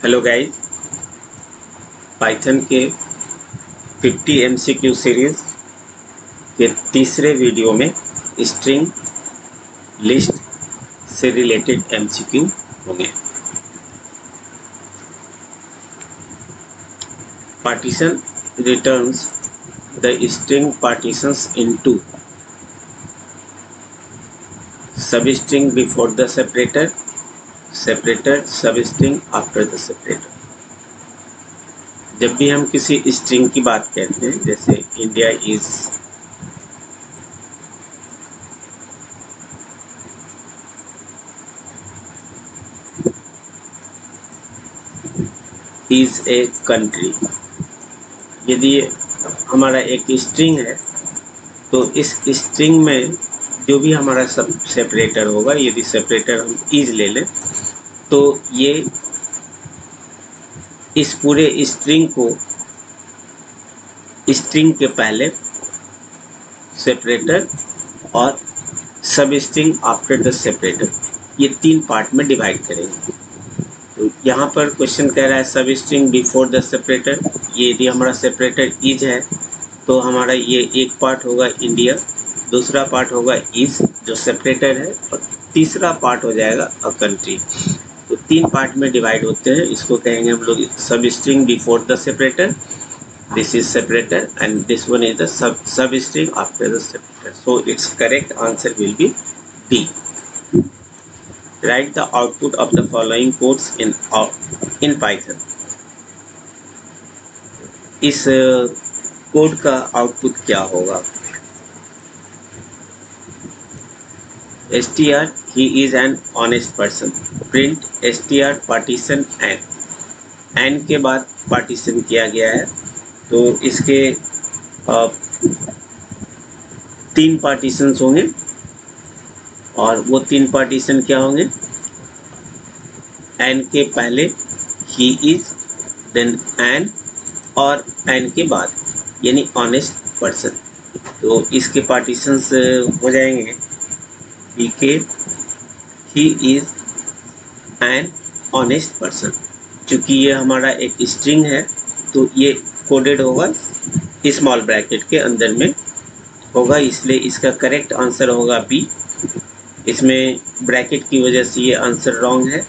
Hello guys, Python के 50 MCQ series के तीसरे वीडियो में स्ट्रिंग लिस्ट से रिलेटेड एमसीक्यू होंगे। Partition returns the string partitions into substring before the separator, separator substring after the separator. जब भी हम किसी स्ट्रिंग की बात करते हैं, जैसे इंडिया इज ए कंट्री, यदि हमारा एक स्ट्रिंग है तो इस स्ट्रिंग में जो भी हमारा सब सेपरेटर होगा, यदि सेपरेटर हम इज ले लें तो ये इस पूरे स्ट्रिंग को स्ट्रिंग के पहले सेपरेटर और सब स्ट्रिंग आफ्टर द सेपरेटर, ये तीन पार्ट में डिवाइड करेंगे। तो यहाँ पर क्वेश्चन कह रहा है सब स्ट्रिंग बिफोर द सेपरेटर। ये यदि हमारा सेपरेटर इज है तो हमारा ये एक पार्ट होगा इंडिया, दूसरा पार्ट होगा इज जो सेपरेटर है, और तीसरा पार्ट हो जाएगा अ कंट्री। तो तीन पार्ट में डिवाइड होते हैं, इसको कहेंगे हम लोग सब string before the separator, this is separator, and this one is the sub string after the separator. So it's correct answer will B D. Write the output of the following codes in Python. इस code का output क्या होगा? str he is an honest person, print str partition n के बाद partition किया गया है, तो इसके तीन पार्टीशंस होंगे, और वो तीन पार्टीशन क्या होंगे? एन के पहले ही इज, देन एन, और एन के बाद यानी ऑनेस्ट पर्सन। तो इसके पार्टीशंस हो जाएंगे बी के he is an honest person. चूंकि ये हमारा एक स्ट्रिंग है तो ये कोडेड होगा स्मॉल ब्रैकेट के अंदर में होगा, इसलिए इसका करेक्ट आंसर होगा बी। इसमें ब्रैकेट की वजह से ये आंसर रॉन्ग है,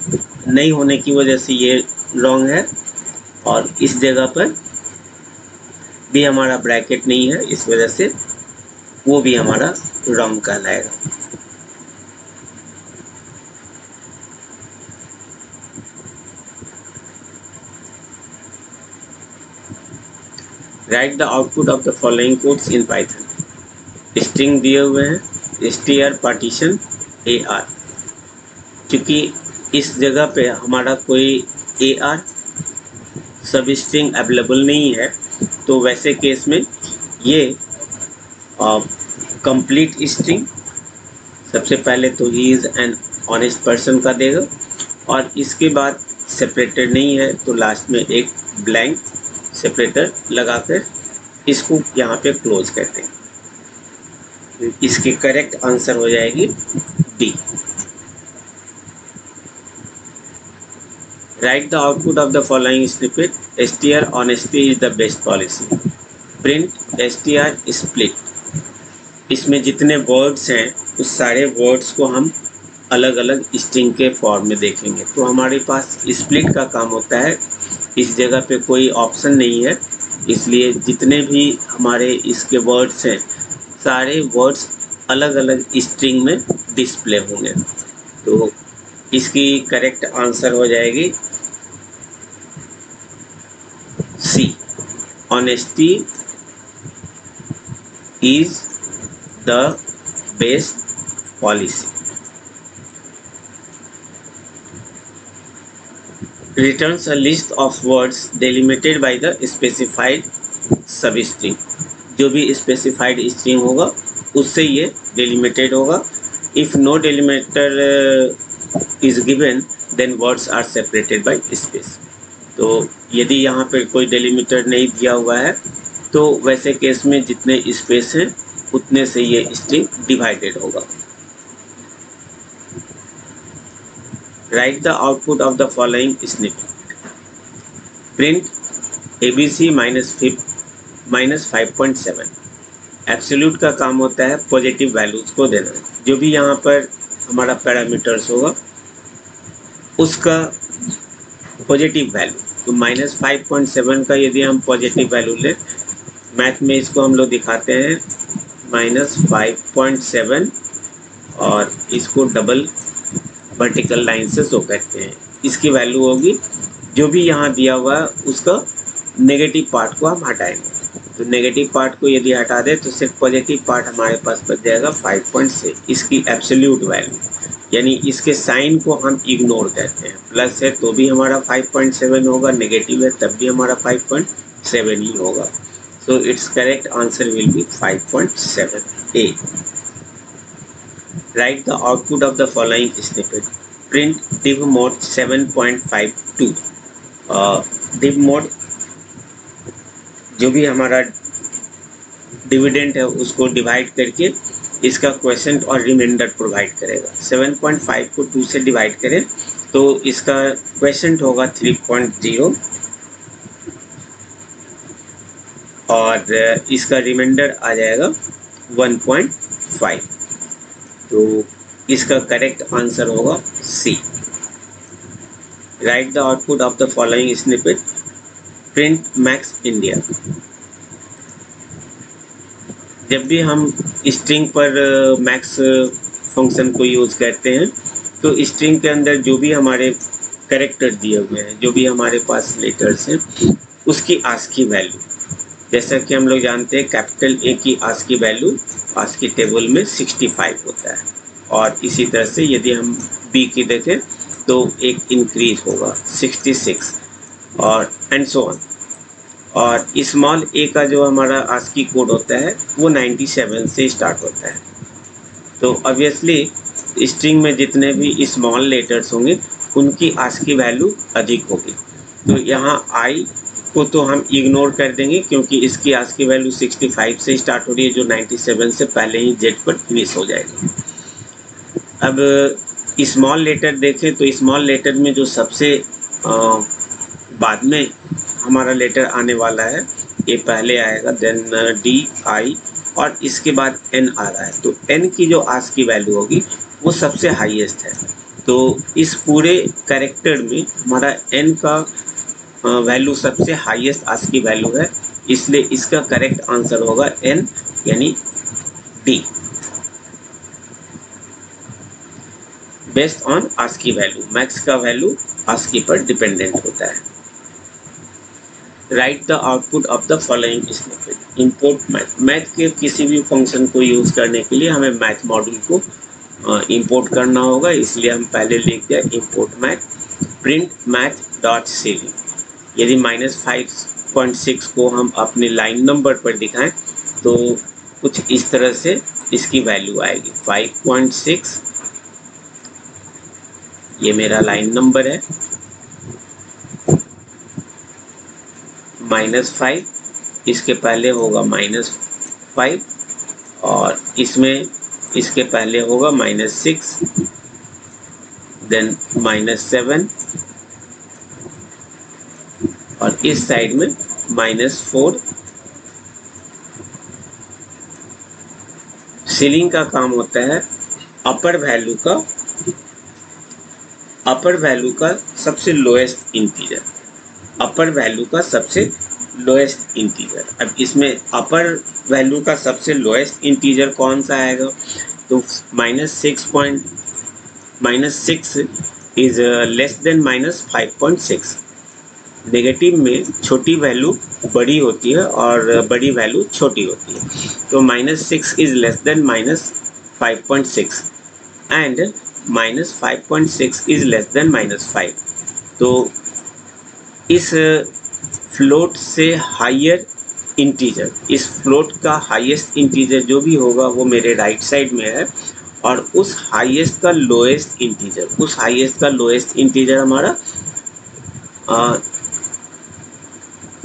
नहीं होने की वजह से ये रॉन्ग है, और इस जगह पर भी हमारा ब्रैकेट नहीं है, इस वजह से वो भी हमारा रॉन्ग कहलाएगा। Right the output of the following codes in Python. String दिए हुए हैं str पार्टीशन AR, क्योंकि इस जगह पे हमारा कोई AR सब स्ट्रिंग अवेलेबल नहीं है, तो वैसे केस में ये कंप्लीट स्ट्रिंग सबसे पहले तो he is an honest person का देगा, और इसके बाद सेपरेटर नहीं है तो लास्ट में एक ब्लैंक सेपरेटर लगाकर इसको यहाँ पे क्लोज करते हैं। इसकी करेक्ट आंसर हो जाएगी D. Write the output of the following snippet. str honesty is the best policy. Print str split. इसमें जितने वर्ड्स हैं उस सारे वर्ड्स को हम अलग अलग स्ट्रिंग के फॉर्म में देखेंगे। तो हमारे पास स्प्लिट का काम होता है, इस जगह पे कोई ऑप्शन नहीं है, इसलिए जितने भी हमारे इसके वर्ड्स हैं सारे वर्ड्स अलग अलग स्ट्रिंग में डिस्प्ले होंगे। तो इसकी करेक्ट आंसर हो जाएगी C, honesty is the best policy. Returns a list of words delimited by the specified substring. जो भी स्पेसिफाइड स्ट्रिंग होगा उससे ये डिलिमिटेड होगा। If no delimiter is given then words are separated by space. तो यदि यहाँ पर कोई डिलिमिटर नहीं दिया हुआ है तो वैसे केस में जितने स्पेस हैं उतने से ये स्ट्रिंग डिवाइडेड होगा। Right the output of the following snippet. Print ABC -5.7। Absolute का काम होता है पॉजिटिव वैल्यूज को देना, जो भी यहाँ पर हमारा पैरामीटर्स होगा उसका पॉजिटिव वैल्यू। तो -5.7 का यदि हम पॉजिटिव वैल्यू लें, मैथ में इसको हम लोग दिखाते हैं -5.7 और इसको डबल वर्टिकल लाइन से शो करते हैं। इसकी वैल्यू होगी जो भी यहाँ दिया हुआ है उसका नेगेटिव पार्ट को हम हटाएंगे। तो नेगेटिव पार्ट को यदि हटा दें तो सिर्फ पॉजिटिव पार्ट हमारे पास बच जाएगा 5.6, इसकी एब्सोल्यूट वैल्यू। यानी इसके साइन को हम इग्नोर करते हैं, प्लस है तो भी हमारा 5.7 होगा, नेगेटिव है तब भी हमारा 5.7 ही होगा। सो it's correct answer will B 5.7 A। Write the output of the following snippet. Print div mode 7.52। div mode जो भी हमारा डिविडेंड है उसको डिवाइड करके इसका क्वेश्चन और रिमाइंडर प्रोवाइड करेगा। 7.5 को 2 से डिवाइड करें तो इसका क्वेश्चन होगा 3.0 और इसका रिमाइंडर आ जाएगा 1.5। तो इसका करेक्ट आंसर होगा C। Right the output of the following snippet. Print max India. जब भी हम स्ट्रिंग पर मैक्स फंक्शन को यूज करते हैं तो स्ट्रिंग के अंदर जो भी हमारे कैरेक्टर दिए हुए हैं, जो भी हमारे पास लेटर्स हैं, उसकी आस्की वैल्यू, जैसा कि हम लोग जानते हैं कैपिटल A की आस्की वैल्यू आस्की टेबल में 65 होता है, और इसी तरह से यदि हम B की देखें तो एक इंक्रीज होगा 66 और एंड सो ऑन। और स्मॉल a का जो हमारा आस्की कोड होता है वो 97 से स्टार्ट होता है। तो ऑब्वियसली स्ट्रिंग में जितने भी स्मॉल लेटर्स होंगे उनकी आस्की वैल्यू अधिक होगी। तो यहाँ I को तो हम इग्नोर कर देंगे क्योंकि इसकी आस्की वैल्यू 65 से स्टार्ट हो रही है, जो 97 से पहले ही Z पर फिनिश हो जाएगी। अब स्मॉल लेटर देखें तो स्मॉल लेटर में जो सबसे बाद में हमारा लेटर आने वाला है, ये पहले आएगा, देन D I और इसके बाद N आ रहा है। तो N की जो आस्की वैल्यू होगी वो सबसे हाईएस्ट है। तो इस पूरे कैरेक्टर में हमारा N का वैल्यू सबसे हाईएस्ट आस्की वैल्यू है, इसलिए इसका करेक्ट आंसर होगा N यानी D। Based on ASCII value, max का वैल्यू आस्की पर डिपेंडेंट होता है। Write the output of the following snippet. Import math. Math के किसी भी फंक्शन को यूज करने के लिए हमें मैथ मॉड्यूल को इंपोर्ट करना होगा, इसलिए हम पहले लिख दिया import math. Print math dot ceiling. यदि -5.6 को हम अपने लाइन नंबर पर दिखाएं तो कुछ इस तरह से इसकी वैल्यू आएगी 5.6। ये मेरा लाइन नंबर है, -5, इसके पहले होगा -5 और इसमें इसके पहले होगा -6, देन -7 और इस साइड में -4। सीलिंग का काम होता है अपर वैल्यू का सबसे लोएस्ट इंटीजर, अपर वैल्यू का सबसे लोएस्ट इंटीजर। अब इसमें अपर वैल्यू का सबसे लोएस्ट इंटीजर कौन सा आएगा, तो -6 इज लेस देन -5.6। नेगेटिव में छोटी वैल्यू बड़ी होती है और बड़ी वैल्यू छोटी होती है। तो -6 is less than -5.6 and -5.6 is less than -5। तो इस फ्लोट से हायर इंटीजर, इस फ्लोट का हाईएस्ट इंटीजर जो भी होगा वो मेरे राइट साइड में है, और उस हाईएस्ट का लोएस्ट इंटीजर हमारा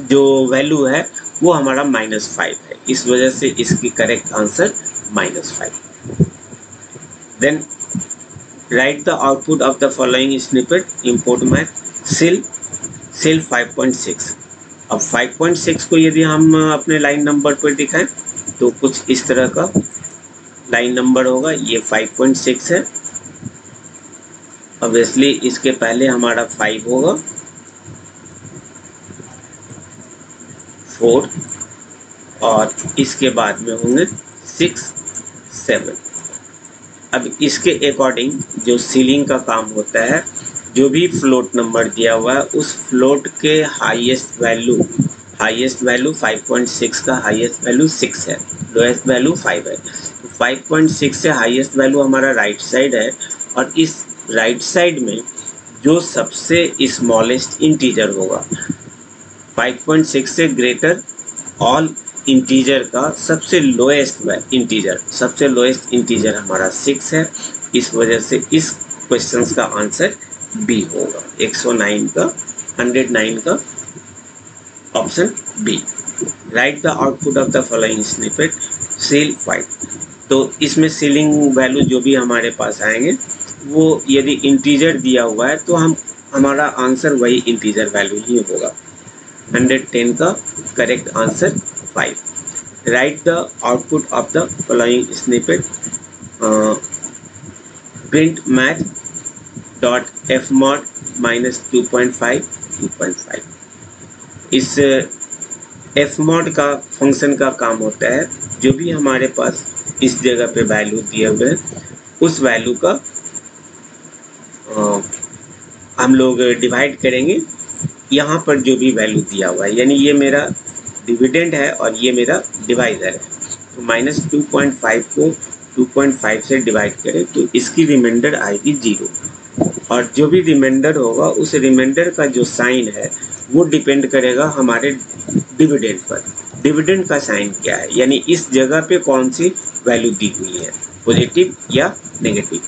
जो वैल्यू है वो हमारा -5 है। इस वजह से इसकी correct answer -5। Then write the output of the following snippet. Import math. Ceil ceil 5.6। अब 5.6 को यदि हम अपने लाइन नंबर पर दिखाएं तो कुछ इस तरह का लाइन नंबर होगा। ये 5.6 है। ऑब्वियसली इसके पहले हमारा 5 होगा, 4 और इसके बाद में होंगे 6, 7। अब इसके अकॉर्डिंग जो सीलिंग का काम होता है, जो भी फ्लोट नंबर दिया हुआ है उस फ्लोट के हाईएस्ट वैल्यू 5.6 का हाईएस्ट वैल्यू 6 है, लोएस्ट वैल्यू 5 है। तो 5.6 से हाईएस्ट वैल्यू हमारा राइट साइड है और इस राइट साइड में जो सबसे स्मॉलेस्ट इंटीजर होगा 5.6 से ग्रेटर ऑल इंटीजर का सबसे लोएस्ट इंटीजर हमारा 6 है। इस वजह से इस क्वेश्चन का आंसर बी होगा। 109 का option B. Write the output of the following snippet ceil 5। तो इसमें सीलिंग वैल्यू जो भी हमारे पास आएंगे वो यदि इंटीजर दिया हुआ है तो हमारा आंसर वही इंटीजर वैल्यू ही होगा। 110 का correct answer 5। Right the output of the following snippet print math dot fmod -2.5 इस fmod का फंक्शन का काम होता है जो भी हमारे पास इस जगह पे वैल्यू दिए हुए हैं उस वैल्यू का हम लोग डिवाइड करेंगे यहाँ पर जो भी वैल्यू दिया हुआ है। यानी ये मेरा डिविडेंड है और ये मेरा डिवाइजर है। तो -2.5 को 2.5 से डिवाइड करें तो इसकी रिमाइंडर आएगी 0 और जो भी रिमाइंडर होगा उस रिमाइंडर का जो साइन है वो डिपेंड करेगा हमारे डिविडेंड पर। डिविडेंड का साइन क्या है, यानी इस जगह पे कौन सी वैल्यू दी हुई है, पॉजिटिव या नेगेटिव।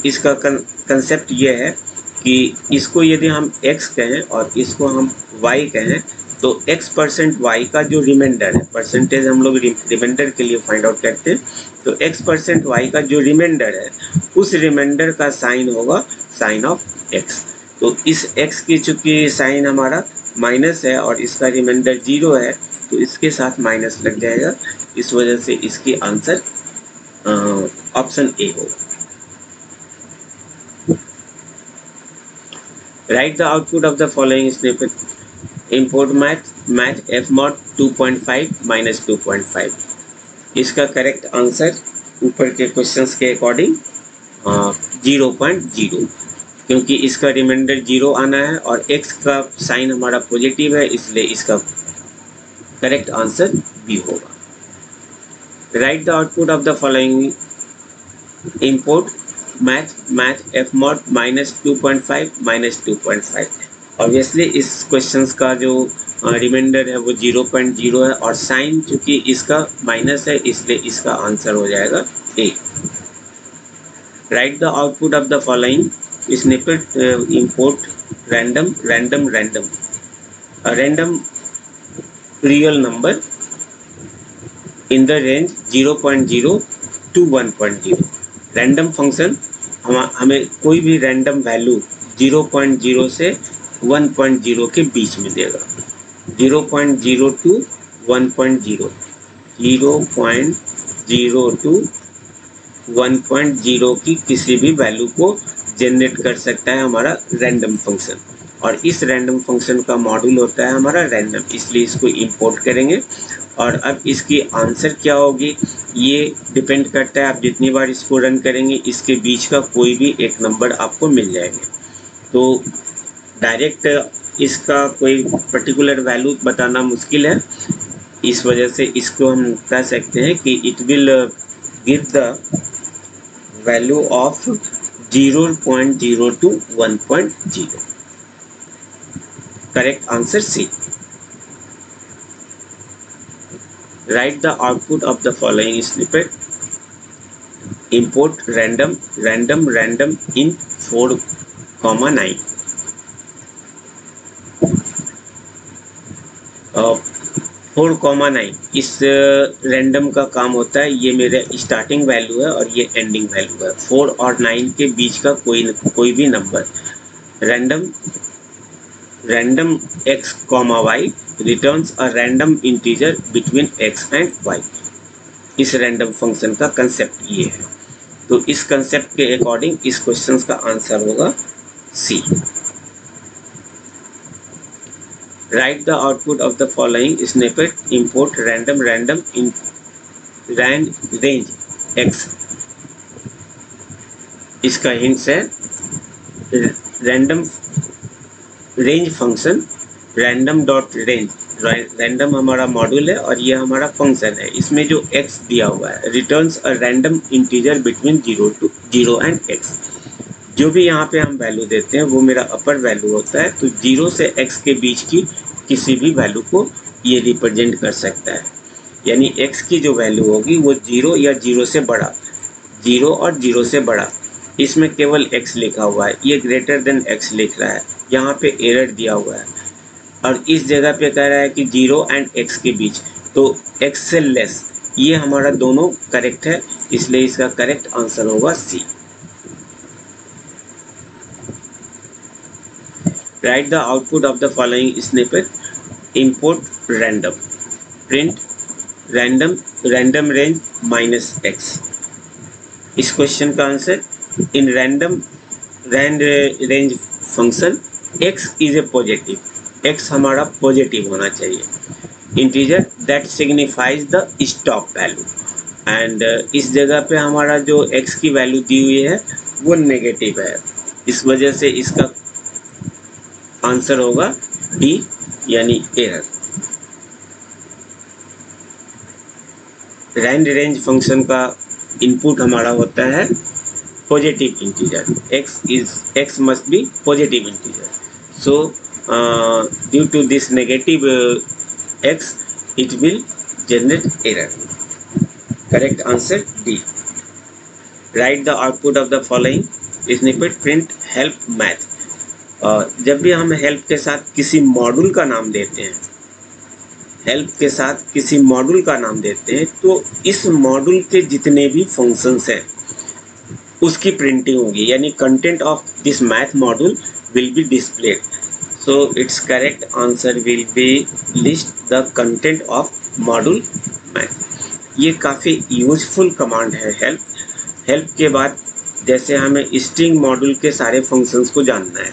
इसका कंसेप्ट ये है कि इसको यदि हम x कहें और इसको हम y कहें तो x% y का जो रिमाइंडर है, परसेंटेज हम लोग रिमाइंडर के लिए फाइंड आउट करते हैं, तो x% y का जो रिमाइंडर है उस रिमाइंडर का साइन होगा साइन ऑफ x। तो इस x की चूंकि साइन हमारा माइनस है और इसका रिमाइंडर 0 है तो इसके साथ माइनस लग जाएगा। इस वजह से इसकी आंसर ऑप्शन ए होगा। Write the output of the following snippet. Import math fmod 2.5 -2.5। इसका करेक्ट आंसर ऊपर के क्वेश्चंस के अकॉर्डिंग 0.0, क्योंकि इसका रिमाइंडर 0 आना है और x का साइन हमारा पॉजिटिव है, इसलिए इसका करेक्ट आंसर बी होगा। Right the output of the following. Import math fmod -2.5 -2.5। Obviously इस क्वेश्चंस का जो रिमाइंडर है वो 0.0 है और साइन चूंकि इसका माइनस है इसलिए इसका आंसर हो जाएगा A. Write the output of the following snippet. Import random real number in the range 0.0 to 1.0। Random function हमें कोई भी रैंडम वैल्यू 0.0 से 1.0 के बीच में देगा। 0.0 to 1.0, 0.0 to 1.0 की किसी भी वैल्यू को जनरेट कर सकता है हमारा रैंडम फंक्शन, और इस रैंडम फंक्शन का मॉड्यूल होता है हमारा रैंडम, इसलिए इसको इंपोर्ट करेंगे। और अब इसकी आंसर क्या होगी ये डिपेंड करता है आप जितनी बार इसको रन करेंगे इसके बीच का कोई भी एक नंबर आपको मिल जाएंगे। तो डायरेक्ट इसका कोई पर्टिकुलर वैल्यू बताना मुश्किल है, इस वजह से इसको हम कह सकते हैं कि it will give the value of 0.0 to 1.0। Correct answer C. Write the output of the following snippet. Import random in 4,9। 4,9 इस रैंडम का काम होता है। ये मेरा स्टार्टिंग वैल्यू है और ये एंडिंग वैल्यू है। 4 और 9 के बीच का कोई भी number random random x comma y returns a random integer between x and y। इस रैंडम फंक्शन का कंसेप्ट ये है। तो इस कंसेप्ट के अकॉर्डिंग इस क्वेश्चन का आंसर होगा C. Write the output of the following snippet, import random in range x। इसका हिंट्स है random range function, random dot range. Random हमारा मॉड्यूल है और ये हमारा फंक्शन है। इसमें जो x दिया हुआ है returns a random integer between 0 and x। जो भी यहाँ पे हम वैल्यू देते हैं वो मेरा अपर वैल्यू होता है। तो 0 से x के बीच की किसी भी वैल्यू को ये रिप्रेजेंट कर सकता है। यानी x की जो वैल्यू होगी वो 0 या 0 से बड़ा, 0 और 0 से बड़ा। इसमें केवल x लिखा हुआ है, ये ग्रेटर देन x लिख रहा है। यहाँ पे एरर दिया हुआ है और इस जगह पे कह रहा है कि 0 एंड x के बीच, तो x से लेस। ये हमारा दोनों करेक्ट है, इसलिए इसका करेक्ट आंसर होगा C. Write the output of the following snippet, import random, print random range minus x। इस क्वेश्चन का answer, in randrange function x is a positive, x हमारा पॉजिटिव होना चाहिए। Integer that signifies the stop value, and इस जगह पे हमारा जो x की वैल्यू दी हुई है वो नेगेटिव है। इस वजह से इसका आंसर होगा डी, यानी एरर। रैंड रेंज फंक्शन का इनपुट हमारा होता है positive integer, x must be positive integer. So due to this negative x, it will generate error. Correct answer D. Write the output of the following snippet, print help math। जब भी हम help के साथ किसी module का नाम देते हैं, हेल्प के साथ किसी मॉड्यूल का नाम देते हैं, तो इस मॉड्यूल के जितने भी फंक्शंस हैं उसकी प्रिंटिंग होगी, यानी content of this math module will be displayed. So it's correct answer will B list the content of module math. ये काफ़ी यूजफुल कमांड है हेल्प के बाद जैसे हमें स्ट्रिंग मॉड्यूल के सारे फंक्शंस को जानना है,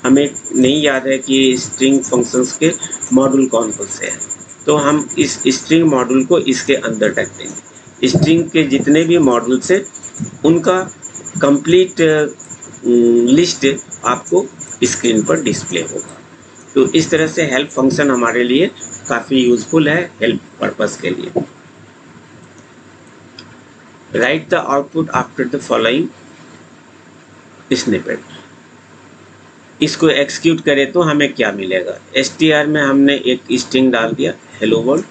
हमें नहीं याद है कि स्ट्रिंग फंक्शंस के मॉड्यूल कौन कौन से हैं, तो हम इस स्ट्रिंग मॉड्यूल को इसके अंदर रख देंगे। स्ट्रिंग के जितने भी मॉड्यूल्स हैं उनका कंप्लीट लिस्ट आपको स्क्रीन पर डिस्प्ले होगा। तो इस तरह से हेल्प फंक्शन हमारे लिए काफ़ी यूजफुल है हेल्प पर्पस के लिए। Right the output after the following snippet. इसको एक्सिक्यूट करें तो हमें क्या मिलेगा। str में हमने एक स्ट्रिंग डाल दिया हेलो वर्ल्ड,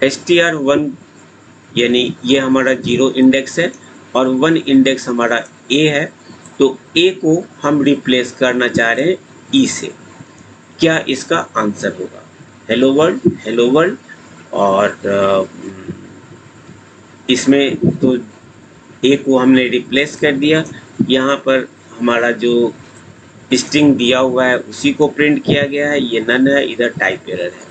str1 यानी ये हमारा 0 इंडेक्स है और 1 इंडेक्स हमारा a है, तो a को हम रिप्लेस करना चाह रहे हैं e से। क्या इसका आंसर होगा हेलो वर्ल्ड, और इसमें तो a को हमने रिप्लेस कर दिया। यहाँ पर हमारा जो स्ट्रिंग दिया हुआ है उसी को प्रिंट किया गया है, ये नन है, इधर टाइप एरर है।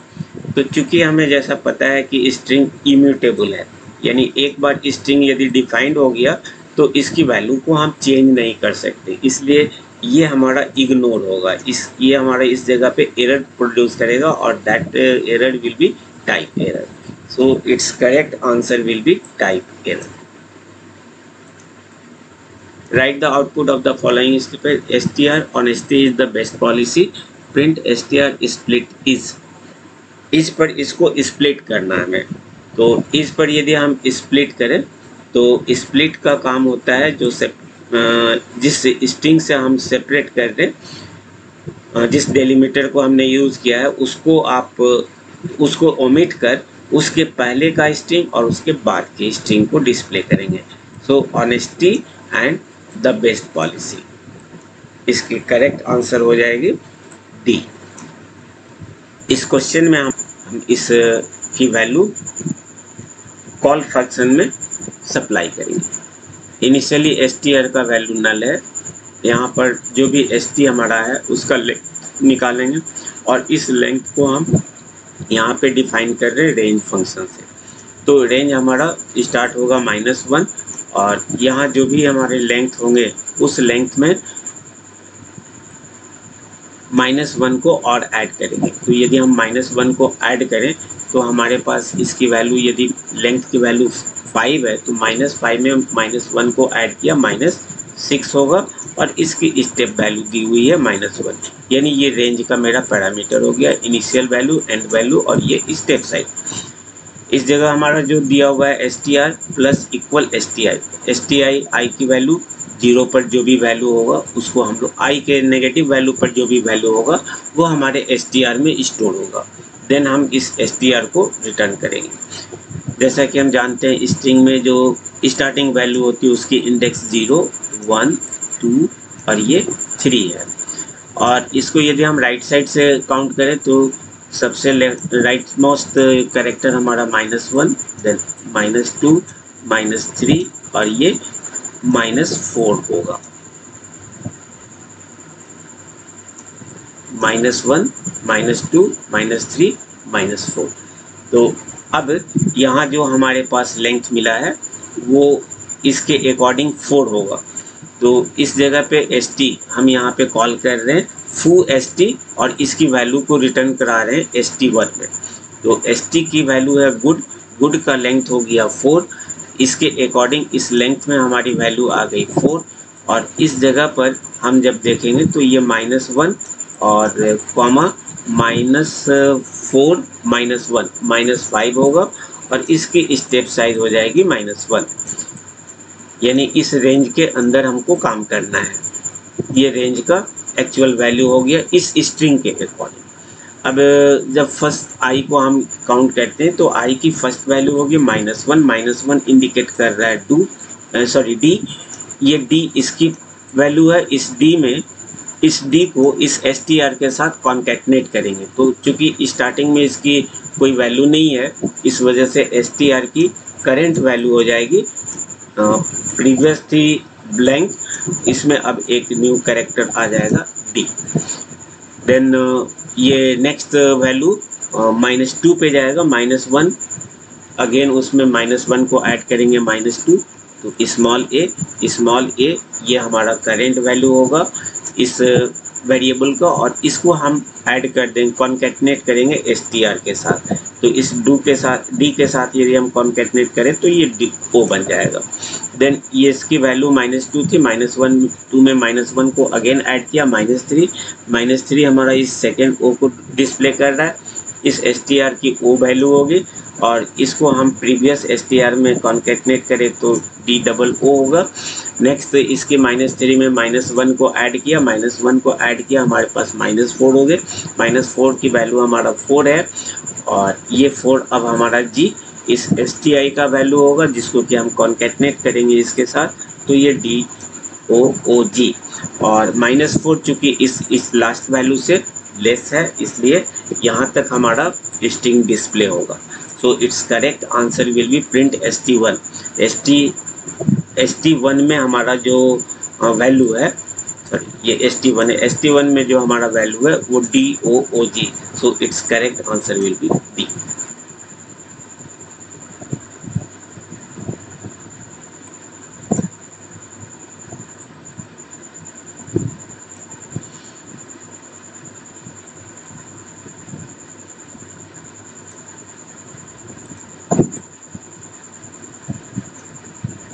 तो चूंकि हमें जैसा पता है कि स्ट्रिंग इम्यूटेबल है, यानी एक बार स्ट्रिंग यदि डिफाइंड हो गया तो इसकी वैल्यू को हम चेंज नहीं कर सकते, इसलिए ये हमारा इग्नोर होगा। ये हमारा इस जगह पे एरर प्रोड्यूस करेगा और that error will be type error. So it's correct answer will B type error. Write the output of the following snippet, str honesty is the best policy, print str split is। इस पर इसको split करना है हमें, तो इस पर यदि हम स्प्लिट करें तो स्प्लिट का काम होता है जो जिस स्ट्रिंग से हम सेपरेट कर दें, जिस डेलीमीटर को हमने यूज़ किया है उसको ओमिट कर उसके पहले का स्ट्रिंग और उसके बाद के स्ट्रिंग को डिस्प्ले करेंगे। So honesty and the best policy, इसकी करेक्ट आंसर हो जाएगी डी। इस क्वेश्चन में हम इस की वैल्यू कॉल फंक्शन में सप्लाई करेंगे। इनिशियली str का वैल्यू नल है, यहाँ पर जो भी st हमारा है उसका निकालेंगे और इस लेंथ को हम यहाँ पे डिफाइन कर रहे हैं रेंज फंक्शन से। तो रेंज हमारा स्टार्ट होगा -1 और यहाँ जो भी हमारे लेंथ होंगे उस लेंथ में -1 को और ऐड करेंगे। तो यदि हम -1 को ऐड करें तो हमारे पास इसकी वैल्यू, यदि लेंथ की वैल्यू 5 है तो -5 में -1 को ऐड किया -6 होगा और इसकी स्टेप वैल्यू दी हुई है -1, यानी ये रेंज का मेरा पैरामीटर हो गया, इनिशियल वैल्यू, एंड वैल्यू और ये स्टेप साइज। इस जगह हमारा जो दिया हुआ है str प्लस इक्वल sti आई की वैल्यू 0 पर जो भी वैल्यू होगा उसको हम लोग i के नेगेटिव वैल्यू पर जो भी वैल्यू होगा वो हमारे str में स्टोर होगा। देन हम इस str को रिटर्न करेंगे। जैसा कि हम जानते हैं स्ट्रिंग में जो स्टार्टिंग वैल्यू होती है उसकी इंडेक्स 0, 1, 2 और ये 3 है। और इसको यदि हम राइट साइड से काउंट करें तो सबसे राइट मोस्ट कैरेक्टर हमारा -1, देन -2, -3 और ये -4 होगा। -1, -2, -3, -4। तो अब यहाँ जो हमारे पास लेंथ मिला है वो इसके अकॉर्डिंग 4 होगा। तो इस जगह पे st हम यहाँ पे कॉल कर रहे हैं foo st और इसकी वैल्यू को रिटर्न करा रहे हैं st1 में। तो st की वैल्यू है गुड का लेंथ हो गया 4, इसके अकॉर्डिंग इस लेंथ में हमारी वैल्यू आ गई 4 और इस जगह पर हम जब देखेंगे तो ये -1 और कॉमा -4 -1 -5 होगा और इसकी स्टेप साइज हो जाएगी -1, यानी इस रेंज के अंदर हमको काम करना है। ये रेंज का एक्चुअल वैल्यू हो गया इस स्ट्रिंग के अकॉर्डिंग। अब जब फर्स्ट i को हम काउंट करते हैं तो i की फर्स्ट वैल्यू होगी -1 -1 इंडिकेट कर रहा है d। ये d इसकी वैल्यू है। इस d को इस str के साथ कॉन्कैटनेट करेंगे। तो चूंकि स्टार्टिंग में इसकी कोई वैल्यू नहीं है इस वजह से str की करेंट वैल्यू हो जाएगी प्रीवियस थी ब्लैंक, इसमें अब एक न्यू कैरेक्टर आ जाएगा d। देन ये नेक्स्ट वैल्यू -2 पे जाएगा, -1 अगेन उसमें -1 को ऐड करेंगे -2, तो स्मॉल a ये हमारा करेंट वैल्यू होगा इस वेरिएबल का और इसको हम ऐड कर देंगे, कॉन्कैटनेट करेंगे str के साथ। तो इस d के साथ यदि हम कॉन्कैटनेट करें तो ये o बन जाएगा। देन ये इसकी वैल्यू -2 थी, -2 में -1 को अगेन ऐड किया -3 हमारा इस सेकेंड o को डिस्प्ले कर रहा है। इस str की o वैल्यू होगी और इसको हम प्रीवियस str में कॉन्कैटनेट करें तो d होगा। नेक्स्ट इसके -3 में -1 को ऐड किया, हमारे पास -4 हो गए। -4 की वैल्यू हमारा 4 है और ये 4 अब हमारा g इस sti का वैल्यू होगा जिसको कि हम कॉन्कैटनेट करेंगे इसके साथ, तो ये d और -4 चूंकि इस लास्ट वैल्यू से लेस है इसलिए यहाँ तक हमारा स्ट्रिंग डिस्प्ले होगा। सो it's correct answer will B print st1 में हमारा जो वैल्यू है, सॉरी ये st1 है, st1 में जो हमारा वैल्यू है वो DOOG। So it's correct answer will B D।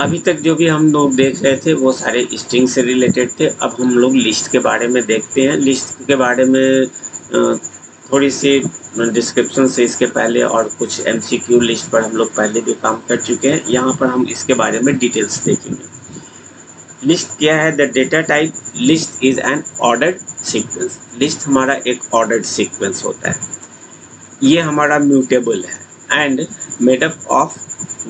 अभी तक जो भी हम लोग देख रहे थे वो सारे स्ट्रिंग से रिलेटेड थे। अब हम लोग लिस्ट के बारे में देखते हैं। लिस्ट के बारे में थोड़ी सी डिस्क्रिप्शन से इसके पहले और कुछ MCQ लिस्ट पर हम लोग पहले भी काम कर चुके हैं। यहाँ पर हम इसके बारे में डिटेल्स देखेंगे। लिस्ट क्या है? The data type list is an ordered sequence. List हमारा एक ऑर्डर्ड सीक्वेंस होता है। ये हमारा म्यूटेबल है एंड मेड अप ऑफ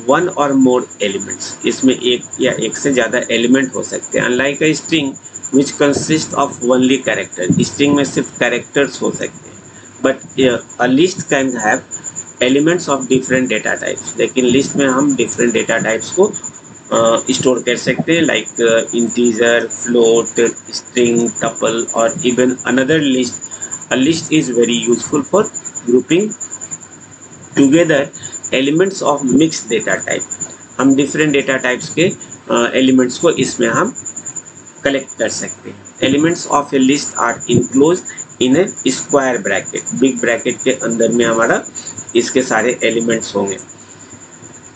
1 और मोर एलिमेंट्स। इसमें एक या एक से ज़्यादा एलिमेंट हो सकते हैं। Unlike a string which consist of only character. String में सिर्फ कैरेक्टर्स हो सकते हैं, but a list can have elements of different data types. लेकिन लिस्ट में हम डिफरेंट डेटा टाइप्स को स्टोर कर सकते हैं, like integer, float, string, tuple और even another list A list is very useful for grouping together elements of mixed data type. हम different data types के elements को इसमें हम कलेक्ट कर सकते हैं. Elements of a list are enclosed in a square bracket. Big bracket के अंदर में हमारा इसके सारे elements होंगे.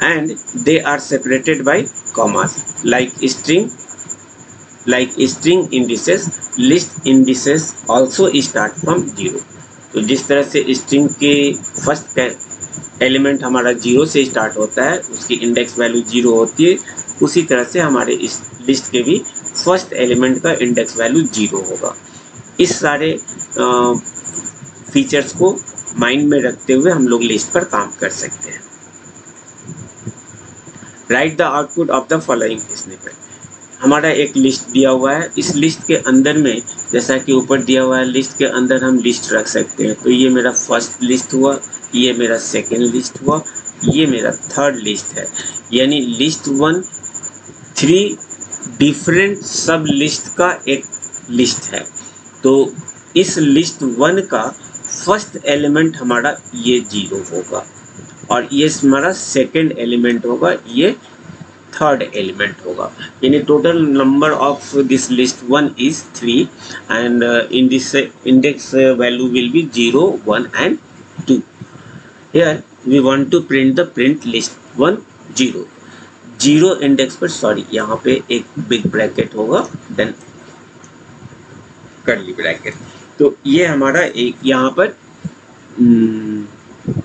And they are separated by commas like string indices. List indices also start from 0. तो जिस तरह से स्ट्रिंग के फर्स्ट एलिमेंट हमारा 0 से स्टार्ट होता है, उसकी इंडेक्स वैल्यू 0 होती है, उसी तरह से हमारे इस लिस्ट के भी फर्स्ट एलिमेंट का इंडेक्स वैल्यू 0 होगा. इस सारे फीचर्स को माइंड में रखते हुए हम लोग लिस्ट पर काम कर सकते हैं. Right the output of the following snippet. हमारा एक लिस्ट दिया हुआ है. इस लिस्ट के अंदर में जैसा कि ऊपर दिया हुआ है, लिस्ट के अंदर हम लिस्ट रख सकते हैं. तो ये मेरा फर्स्ट लिस्ट हुआ, ये मेरा सेकेंड लिस्ट हुआ, ये मेरा थर्ड लिस्ट है. यानी लिस्ट 1 3 डिफरेंट सब लिस्ट का एक लिस्ट है. तो इस लिस्ट 1 का फर्स्ट एलिमेंट हमारा ये 0 होगा, और ये हमारा सेकेंड एलिमेंट होगा, ये थर्ड एलिमेंट होगा. यानी total number of this list 1 is 3 and in this index value will be 0 1 and 2. Here we want to print the print list 1 0 index पर, सॉरी यहाँ पे एक बिग ब्रैकेट होगा, देन कर्ली ब्रैकेट. तो ये हमारा एक यहाँ पर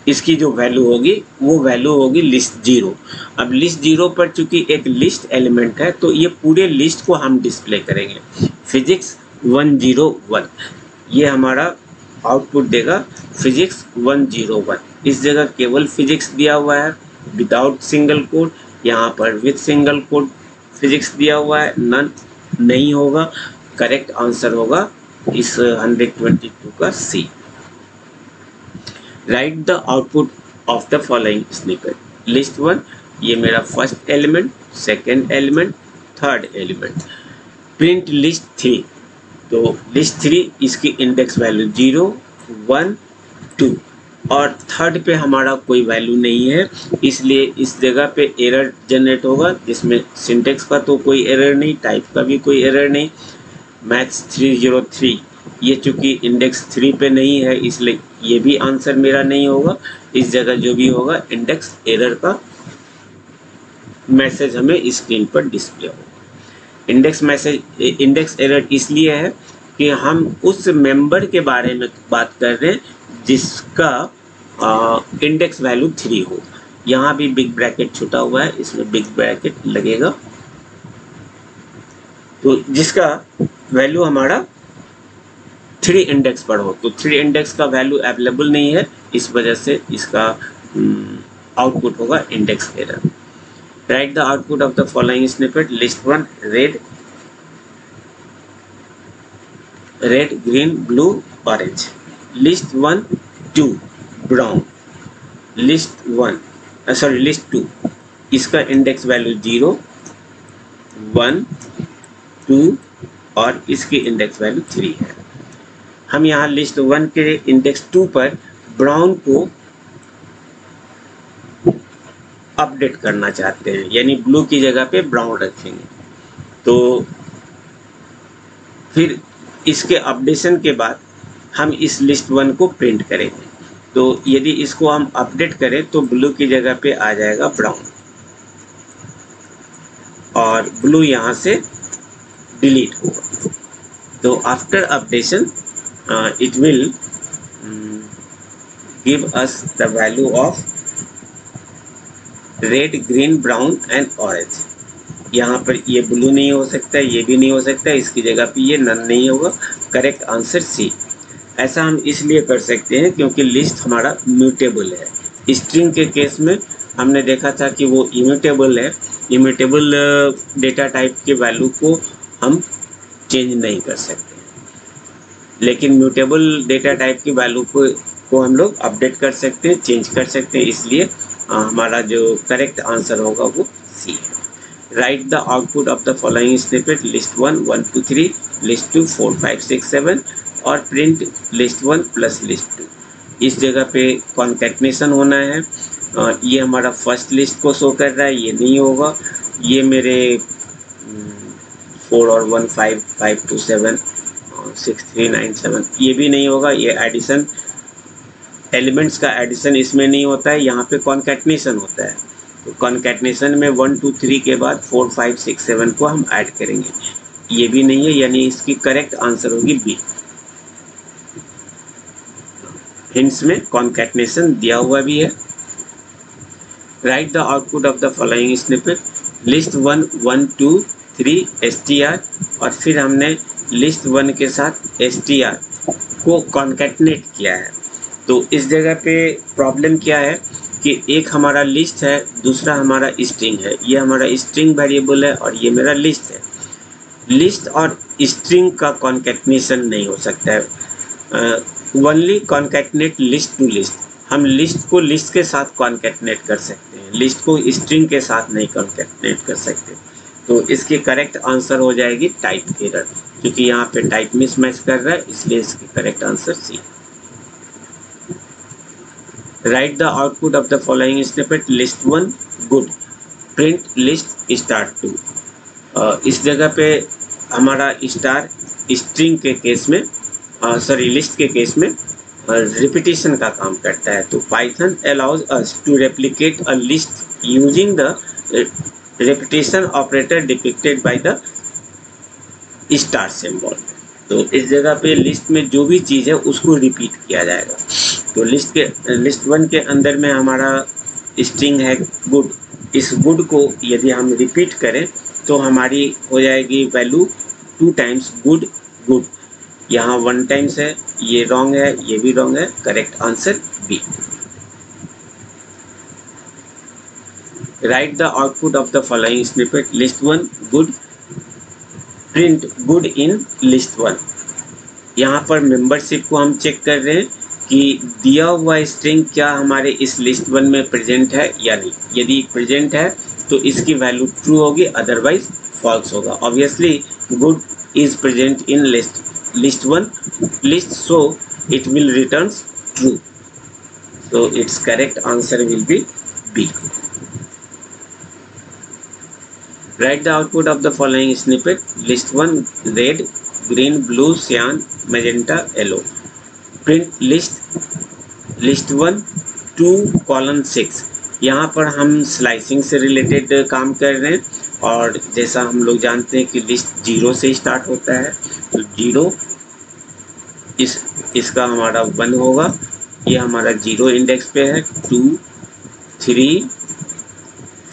इसकी जो वैल्यू होगी वो वैल्यू होगी लिस्ट 0. अब लिस्ट 0 पर चूंकि एक लिस्ट एलिमेंट है, तो ये पूरे लिस्ट को हम डिस्प्ले करेंगे. फिजिक्स 101 ये हमारा आउटपुट देगा, फिजिक्स 101. इस जगह केवल फिजिक्स दिया हुआ है विदाउट सिंगल कोड, यहाँ पर विथ सिंगल कोड फिजिक्स दिया हुआ है, नन नहीं होगा. करेक्ट आंसर होगा इस 122 का C. Write the output of the following snippet. List 1 ये मेरा first element, second element, third element. Print list 3. तो लिस्ट 3 इसकी इंडेक्स वैल्यू 0 1 2 और थर्ड पे हमारा कोई वैल्यू नहीं है, इसलिए इस जगह पे एरर जनरेट होगा, जिसमें सिंटेक्स का तो कोई एरर नहीं, टाइप का भी कोई एरर नहीं. मैथ्स 303 ये चूंकि इंडेक्स 3 पे नहीं है, इसलिए ये भी आंसर मेरा नहीं होगा. इस जगह जो भी होगा इंडेक्स एरर का मैसेज हमें स्क्रीन पर डिस्प्ले होगा. इंडेक्स एरर इसलिए है कि हम उस मेंबर के बारे में बात कर रहे हैं जिसका इंडेक्स वैल्यू 3 हो. यहाँ भी बिग ब्रैकेट छुटा हुआ है, इसमें बिग ब्रैकेट लगेगा. तो जिसका वैल्यू हमारा 3 इंडेक्स पर हो, तो 3 इंडेक्स का वैल्यू अवेलेबल नहीं है, इस वजह से इसका आउटपुट होगा index error. Right the output of the following snippet. List 1 red green blue orange. List 1 2 brown. List 2 इसका इंडेक्स वैल्यू 0 1 2 और इसकी इंडेक्स वैल्यू 3 है. हम यहाँ लिस्ट 1 के इंडेक्स 2 पर ब्राउन को अपडेट करना चाहते हैं, यानी ब्लू की जगह पे ब्राउन रखेंगे. तो फिर इसके अपडेशन के बाद हम इस लिस्ट 1 को प्रिंट करेंगे. तो यदि इसको हम अपडेट करें तो ब्लू की जगह पे आ जाएगा ब्राउन, और ब्लू यहाँ से डिलीट होगा. तो after updation it will give us the value of red, green, brown and orange. यहाँ पर ये ब्लू नहीं हो सकता, ये भी नहीं हो सकता, इसकी जगह पे ये नन नहीं होगा. Correct answer C. ऐसा हम इसलिए कर सकते हैं क्योंकि लिस्ट हमारा म्यूटेबल है. स्ट्रिंग के केस में हमने देखा था कि वो इम्यूटेबल है. इम्यूटेबल डेटा टाइप के वैल्यू को हम चेंज नहीं कर सकते, लेकिन म्यूटेबल डेटा टाइप की वैल्यू को हम लोग अपडेट कर सकते हैं, चेंज कर सकते हैं. इसलिए हमारा जो करेक्ट आंसर होगा वो सी है. Write the output of the following snippet. List 1 1 2 3, list 2 4 5 6 7 और प्रिंट लिस्ट 1 प्लस लिस्ट 2। इस जगह पे कॉन्कैटनेशन होना है। ये हमारा फर्स्ट लिस्ट को शो कर रहा है, ये नहीं होगा। ये मेरे 4 और 1 5 5 2 7 6 3 9 7 ये भी नहीं होगा। ये एडिशन, एलिमेंट्स का एडिशन इसमें नहीं होता है, यहाँ पे कॉन्कैटनेशन होता है। तो कॉन्कैटनेशन में 1 2 3 के बाद 4 5 6 7 को हम ऐड करेंगे। ये भी नहीं है, यानी इसकी करेक्ट आंसर होगी बी। हिंट्स में कॉन्कैटनेशन दिया हुआ भी है। Write the output of the following snippet. List 1 1 2 3 str और फिर हमने लिस्ट 1 के साथ str को कॉन्कैटनेट किया है। तो इस जगह पे प्रॉब्लम क्या है कि एक हमारा लिस्ट है, दूसरा हमारा स्ट्रिंग है। ये हमारा स्ट्रिंग वेरिएबल है और ये मेरा लिस्ट है। लिस्ट और स्ट्रिंग का कॉन्कैटनेशन नहीं हो सकता है। Only concatenate list to list. हम लिस्ट को लिस्ट के साथ कॉन्कैटनेट कर सकते हैं, लिस्ट को स्ट्रिंग के साथ नहीं कॉन्कैटनेट कर सकते। तो इसकी करेक्ट आंसर हो जाएगी टाइप एरर, क्योंकि यहाँ पे टाइप मिसमैच कर रहा है, इसलिए इसकी correct answer C. Write the output of the following snippet. List 1 good, print list star 2। इस जगह पे हमारा स्टार स्ट्रिंग के केस में, सॉरी लिस्ट के केस में रिपीटिशन का काम करता है। तो Python allows us to replicate a list using the repetition operator depicted by the star symbol. तो इस जगह पे लिस्ट में जो भी चीज़ है उसको रिपीट किया जाएगा। तो लिस्ट 1 के अंदर में हमारा स्ट्रिंग है गुड। इस गुड को यदि हम रिपीट करें तो हमारी हो जाएगी वैल्यू 2 टाइम्स गुड गुड। यहाँ 1 टाइम्स है, ये रॉन्ग है, ये भी रॉन्ग है। Correct answer B. Write the output of the following snippet. List 1 good, print good in list 1। यहाँ पर मेंबरशिप को हम चेक कर रहे हैं कि दिया हुआ स्ट्रिंग क्या हमारे इस लिस्ट 1 में प्रेजेंट है या नहीं। यदि प्रेजेंट है तो इसकी वैल्यू ट्रू होगी, अदरवाइज फॉल्स होगा। Obviously good is present in list 1 list, so it will returns true. So its correct answer will be B. Write the output of the following snippet. List 1 red, green, blue, cyan, magenta, yellow. Print list 1 2 column 6। यहाँ पर हम slicing से related काम कर रहे हैं और जैसा हम लोग जानते हैं कि लिस्ट 0 से स्टार्ट होता है, तो 0 इसका हमारा 1 होगा। ये हमारा 0 इंडेक्स पे है, 2 3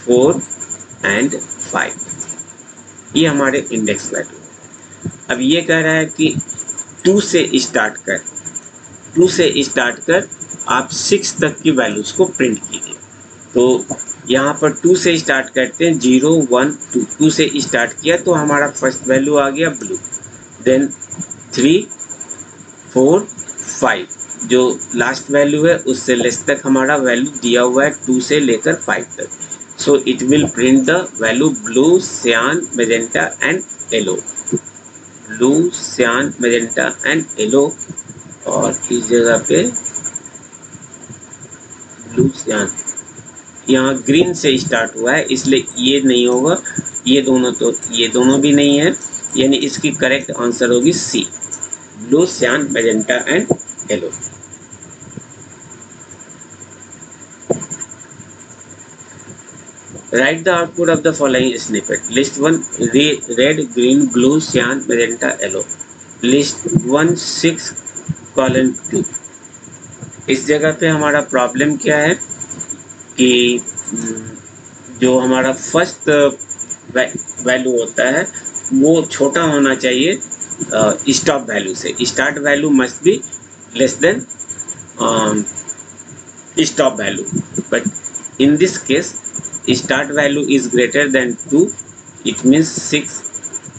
4 एंड 5, ये हमारे इंडेक्स वैल्यू। अब ये कह रहा है कि 2 से स्टार्ट कर आप 6 तक की वैल्यूज को प्रिंट कीजिए। तो यहाँ पर 2 से स्टार्ट करते हैं, 0 1 2। 2 से स्टार्ट किया तो हमारा फर्स्ट वैल्यू आ गया ब्लू, देन 3 4 5, जो लास्ट वैल्यू है उससे लेस तक हमारा वैल्यू दिया हुआ है 2 से लेकर 5 तक। So it will print the value blue, सियान, मैजेंटा एंड येलो। ब्लू, सियान, मैजेंटा एंड येलो, और इस जगह पे ब्लू, सियान, यहाँ ग्रीन से स्टार्ट हुआ है इसलिए ये नहीं होगा। ये दोनों भी नहीं है, यानी इसकी करेक्ट आंसर होगी सी, ब्लू, सियान, magenta and yellow. Write the output of the following snippet. List 1 red, green, blue, cyan, magenta, yellow. List 1 6 colon 2। इस जगह पे हमारा प्रॉब्लम क्या है कि जो हमारा फर्स्ट वैल्यू होता है वो छोटा होना चाहिए स्टॉप वैल्यू से। Start value must be less than stop value, but in this case start value is greater than 2, it means 6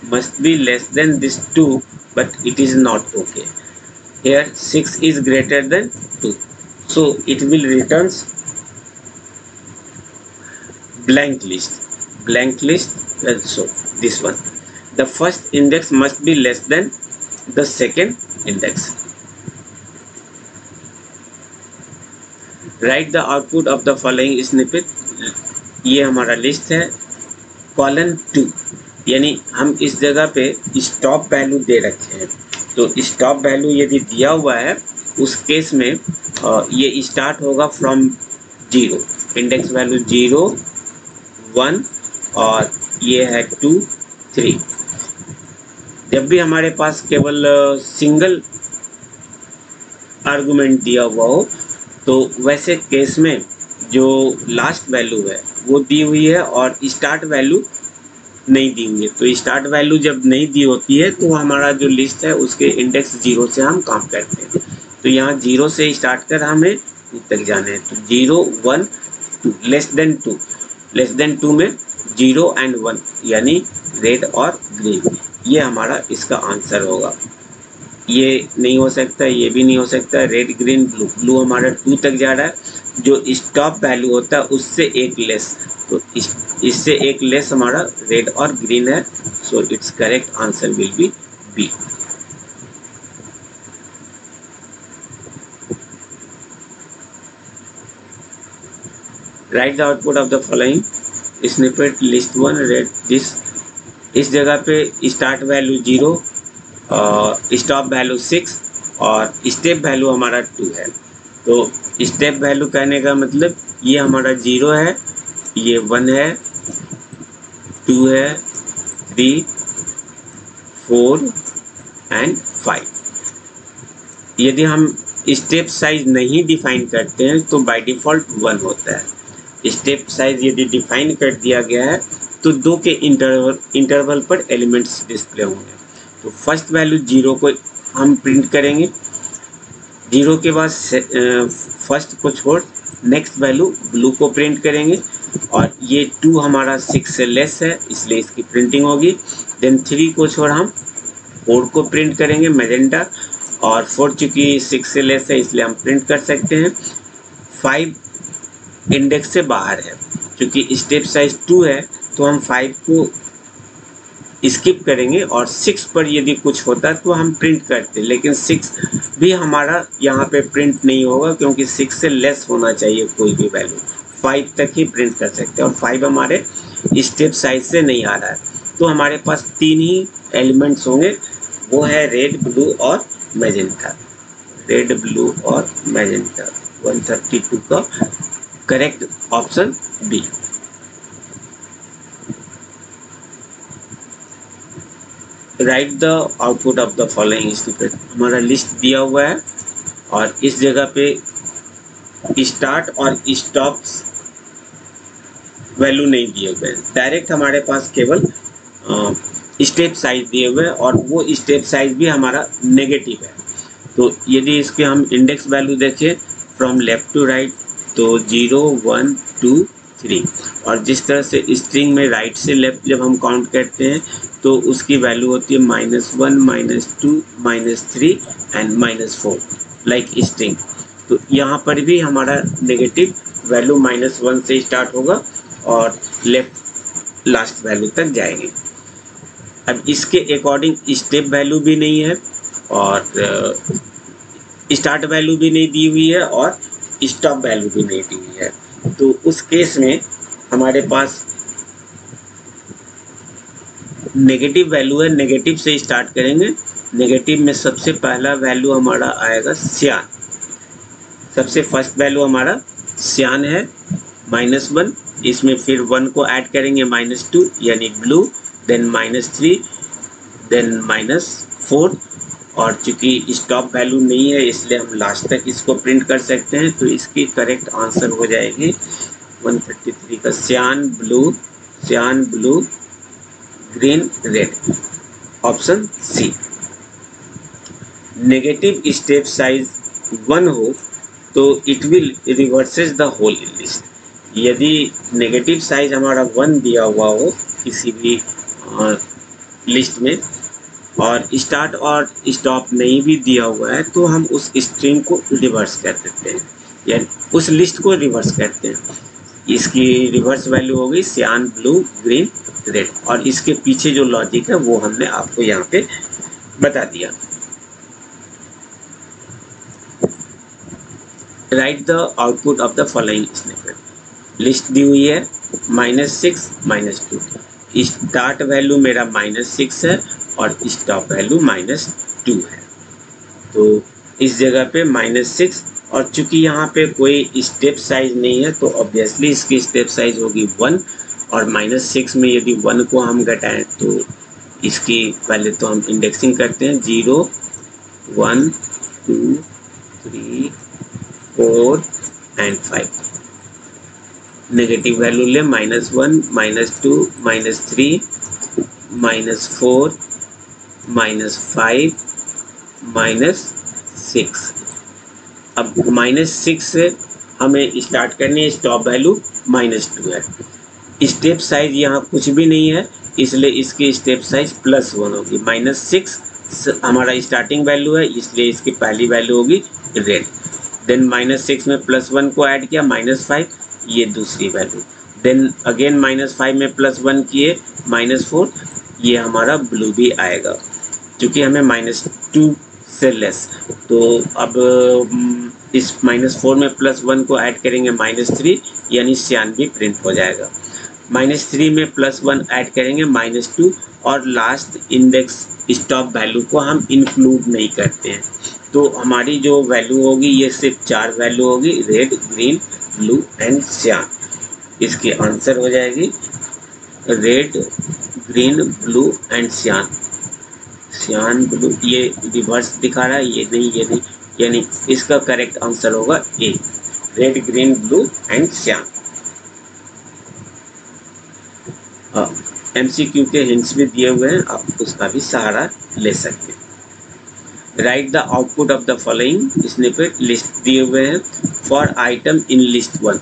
must be less than this 2, but it is not okay. Here 6 is greater than 2, so it will returns blank list. So this one, the first index must be less than the second index. Right the output of the following snippet, ये हमारा list है। Colon 2 यानी हम इस जगह पे stop value दे रखे हैं, तो स्टॉप वैल्यू यदि दिया हुआ है उस केस में ये स्टार्ट होगा फ्रॉम 0, इंडेक्स वैल्यू 0 1 और ये है 2 3। जब भी हमारे पास केवल सिंगल आर्गुमेंट दिया हुआ हो तो वैसे केस में जो लास्ट वैल्यू है वो दी हुई है और स्टार्ट वैल्यू नहीं दी हुई है, तो स्टार्ट वैल्यू जब नहीं दी होती है तो हमारा जो लिस्ट है उसके इंडेक्स 0 से हम काम करते हैं। तो यहाँ 0 से स्टार्ट कर हमें 2 तक जाने हैं, तो 0 1 2 लेस देन 2 में 0 and 1 यानी रेड और ग्रीन, ये हमारा इसका आंसर होगा। ये नहीं हो सकता, ये भी नहीं हो सकता, रेड ग्रीन ब्लू, ब्लू हमारा 2 तक जा रहा है, जो स्टॉप वैल्यू होता है उससे एक लेस, तो इससे एक लेस हमारा रेड और ग्रीन है, so it's correct answer will be B. Write the output of the following snippet, list 1 red this. इस जगह पे स्टार्ट वैल्यू 0, स्टॉप वैल्यू 6 और स्टेप वैल्यू हमारा 2 है। तो स्टेप वैल्यू कहने का मतलब ये हमारा 0 है, ये 1 है, 2 है, 3 4 एंड 5। यदि हम स्टेप साइज नहीं डिफाइन करते हैं तो बाय डिफ़ॉल्ट 1 होता है। स्टेप साइज यदि डिफाइन कर दिया गया है तो 2 के इंटरवल पर एलिमेंट्स डिस्प्ले होंगे। तो फर्स्ट वैल्यू 0 को हम प्रिंट करेंगे, 0 के बाद फर्स्ट को छोड़ नेक्स्ट वैल्यू ब्लू को प्रिंट करेंगे, और ये 2 हमारा 6 से लेस है इसलिए इसकी प्रिंटिंग होगी। देन 3 को छोड़ हम 4 को प्रिंट करेंगे मैजेंटा, और 4 चूँकि 6 से लेस है इसलिए हम प्रिंट कर सकते हैं। 5 इंडेक्स से बाहर है, क्योंकि स्टेप साइज 2 है तो हम 5 को स्किप करेंगे, और 6 पर यदि कुछ होता तो हम प्रिंट करते, लेकिन 6 भी हमारा यहाँ पे प्रिंट नहीं होगा क्योंकि 6 से लेस होना चाहिए कोई भी वैल्यू, 5 तक ही प्रिंट कर सकते हैं, और 5 हमारे स्टेप साइज से नहीं आ रहा है। तो हमारे पास 3 ही एलिमेंट्स होंगे, वो है रेड ब्लू और मैजेंटा। रेड ब्लू और मैजेंटा, 132 का correct option B. Write the output of the following snippet, हमारा लिस्ट दिया हुआ है और इस जगह पे स्टार्ट और स्टॉप वैल्यू नहीं दिए हुए हैं, डायरेक्ट हमारे पास केवल स्टेप साइज दिए हुए हैं, और वो स्टेप साइज भी हमारा नेगेटिव है। तो यदि इसके हम इंडेक्स वैल्यू देखें फ्रॉम लेफ्ट टू राइट तो 0 1 2 3, और जिस तरह से स्ट्रिंग में राइट से लेफ्ट जब हम काउंट करते हैं तो उसकी वैल्यू होती है -1 -2 -3 एंड -4 लाइक स्ट्रिंग। तो यहाँ पर भी हमारा नेगेटिव वैल्यू -1 से स्टार्ट होगा और लेफ्ट लास्ट वैल्यू तक जाएंगे। अब इसके अकॉर्डिंग स्टेप वैल्यू भी नहीं है और स्टार्ट वैल्यू भी नहीं दी हुई है और स्टॉप वैल्यू भी नहीं दी हुई है। तो उस केस में हमारे पास नेगेटिव वैल्यू है, नेगेटिव से स्टार्ट करेंगे। नेगेटिव में सबसे पहला वैल्यू हमारा आएगा सियान, सबसे फर्स्ट वैल्यू हमारा सियान है -1, इसमें फिर 1 को ऐड करेंगे -2 यानी ब्लू, देन -3, देन -4, और चूंकि स्टॉप वैल्यू नहीं है इसलिए हम लास्ट तक इसको प्रिंट कर सकते हैं। तो इसकी करेक्ट आंसर हो जाएगी 133 का cyan blue green red, option C. Negative step size 1 हो तो it will reverses the whole list. यदि नेगेटिव साइज हमारा 1 दिया हुआ हो किसी भी लिस्ट में और स्टार्ट और स्टॉप नहीं भी दिया हुआ है तो हम उस स्ट्रिंग को रिवर्स कर देते हैं, यानी उस लिस्ट को रिवर्स करते हैं। इसकी रिवर्स वैल्यू होगी सियान ब्लू ग्रीन रेड, और इसके पीछे जो लॉजिक है वो हमने आपको यहाँ पे बता दिया। Write the output of the following snippet. List दी हुई है -6 -2। स्टार्ट वैल्यू मेरा -6 है और स्टॉप वैल्यू -2 है। तो इस जगह पे -6, और चूंकि यहाँ पे कोई स्टेप साइज नहीं है तो ऑब्वियसली इसकी स्टेप साइज होगी 1, और -6 में यदि 1 को हम घटाएं तो इसकी पहले तो हम इंडेक्सिंग करते हैं 0 1 2 3 4 एंड 5। नेगेटिव वैल्यू ले -1 -2 -3 -4 -5 -6। अब -6 से हमें स्टार्ट करनी है, स्टॉप वैल्यू -2 है। स्टेप साइज यहाँ कुछ भी नहीं है, इसलिए इसकी स्टेप साइज +1 होगी। -6 हमारा स्टार्टिंग वैल्यू है, इसलिए इसकी पहली वैल्यू होगी रेड। देन -6 में +1 को ऐड किया -5, ये दूसरी वैल्यू। देन अगेन -5 में +1 किए -4, ये हमारा ब्लू भी आएगा क्योंकि हमें -2 से लेस। तो अब इस -4 में +1 को ऐड करेंगे -3, यानी 96 प्रिंट हो जाएगा। -3 में +1 ऐड करेंगे -2, और लास्ट इंडेक्स स्टॉप वैल्यू को हम इंक्लूड नहीं करते हैं। तो हमारी जो वैल्यू होगी ये सिर्फ 4 वैल्यू होगी, रेड ग्रीन ब्लू एंड सियान। इसकी आंसर हो जाएगी रेड ग्रीन ब्लू एंड सियान। सियान ब्लू, ये रिवर्स दिखा रहा है, ये नहीं, यानी इसका करेक्ट आंसर होगा ए, रेड ग्रीन ब्लू एंड सियान। MCQ के हिंट्स भी दिए हुए हैं, आप उसका भी सहारा ले सकते हैं। Right the output of the following snippet. List दिए हुए हैं for item in list 1।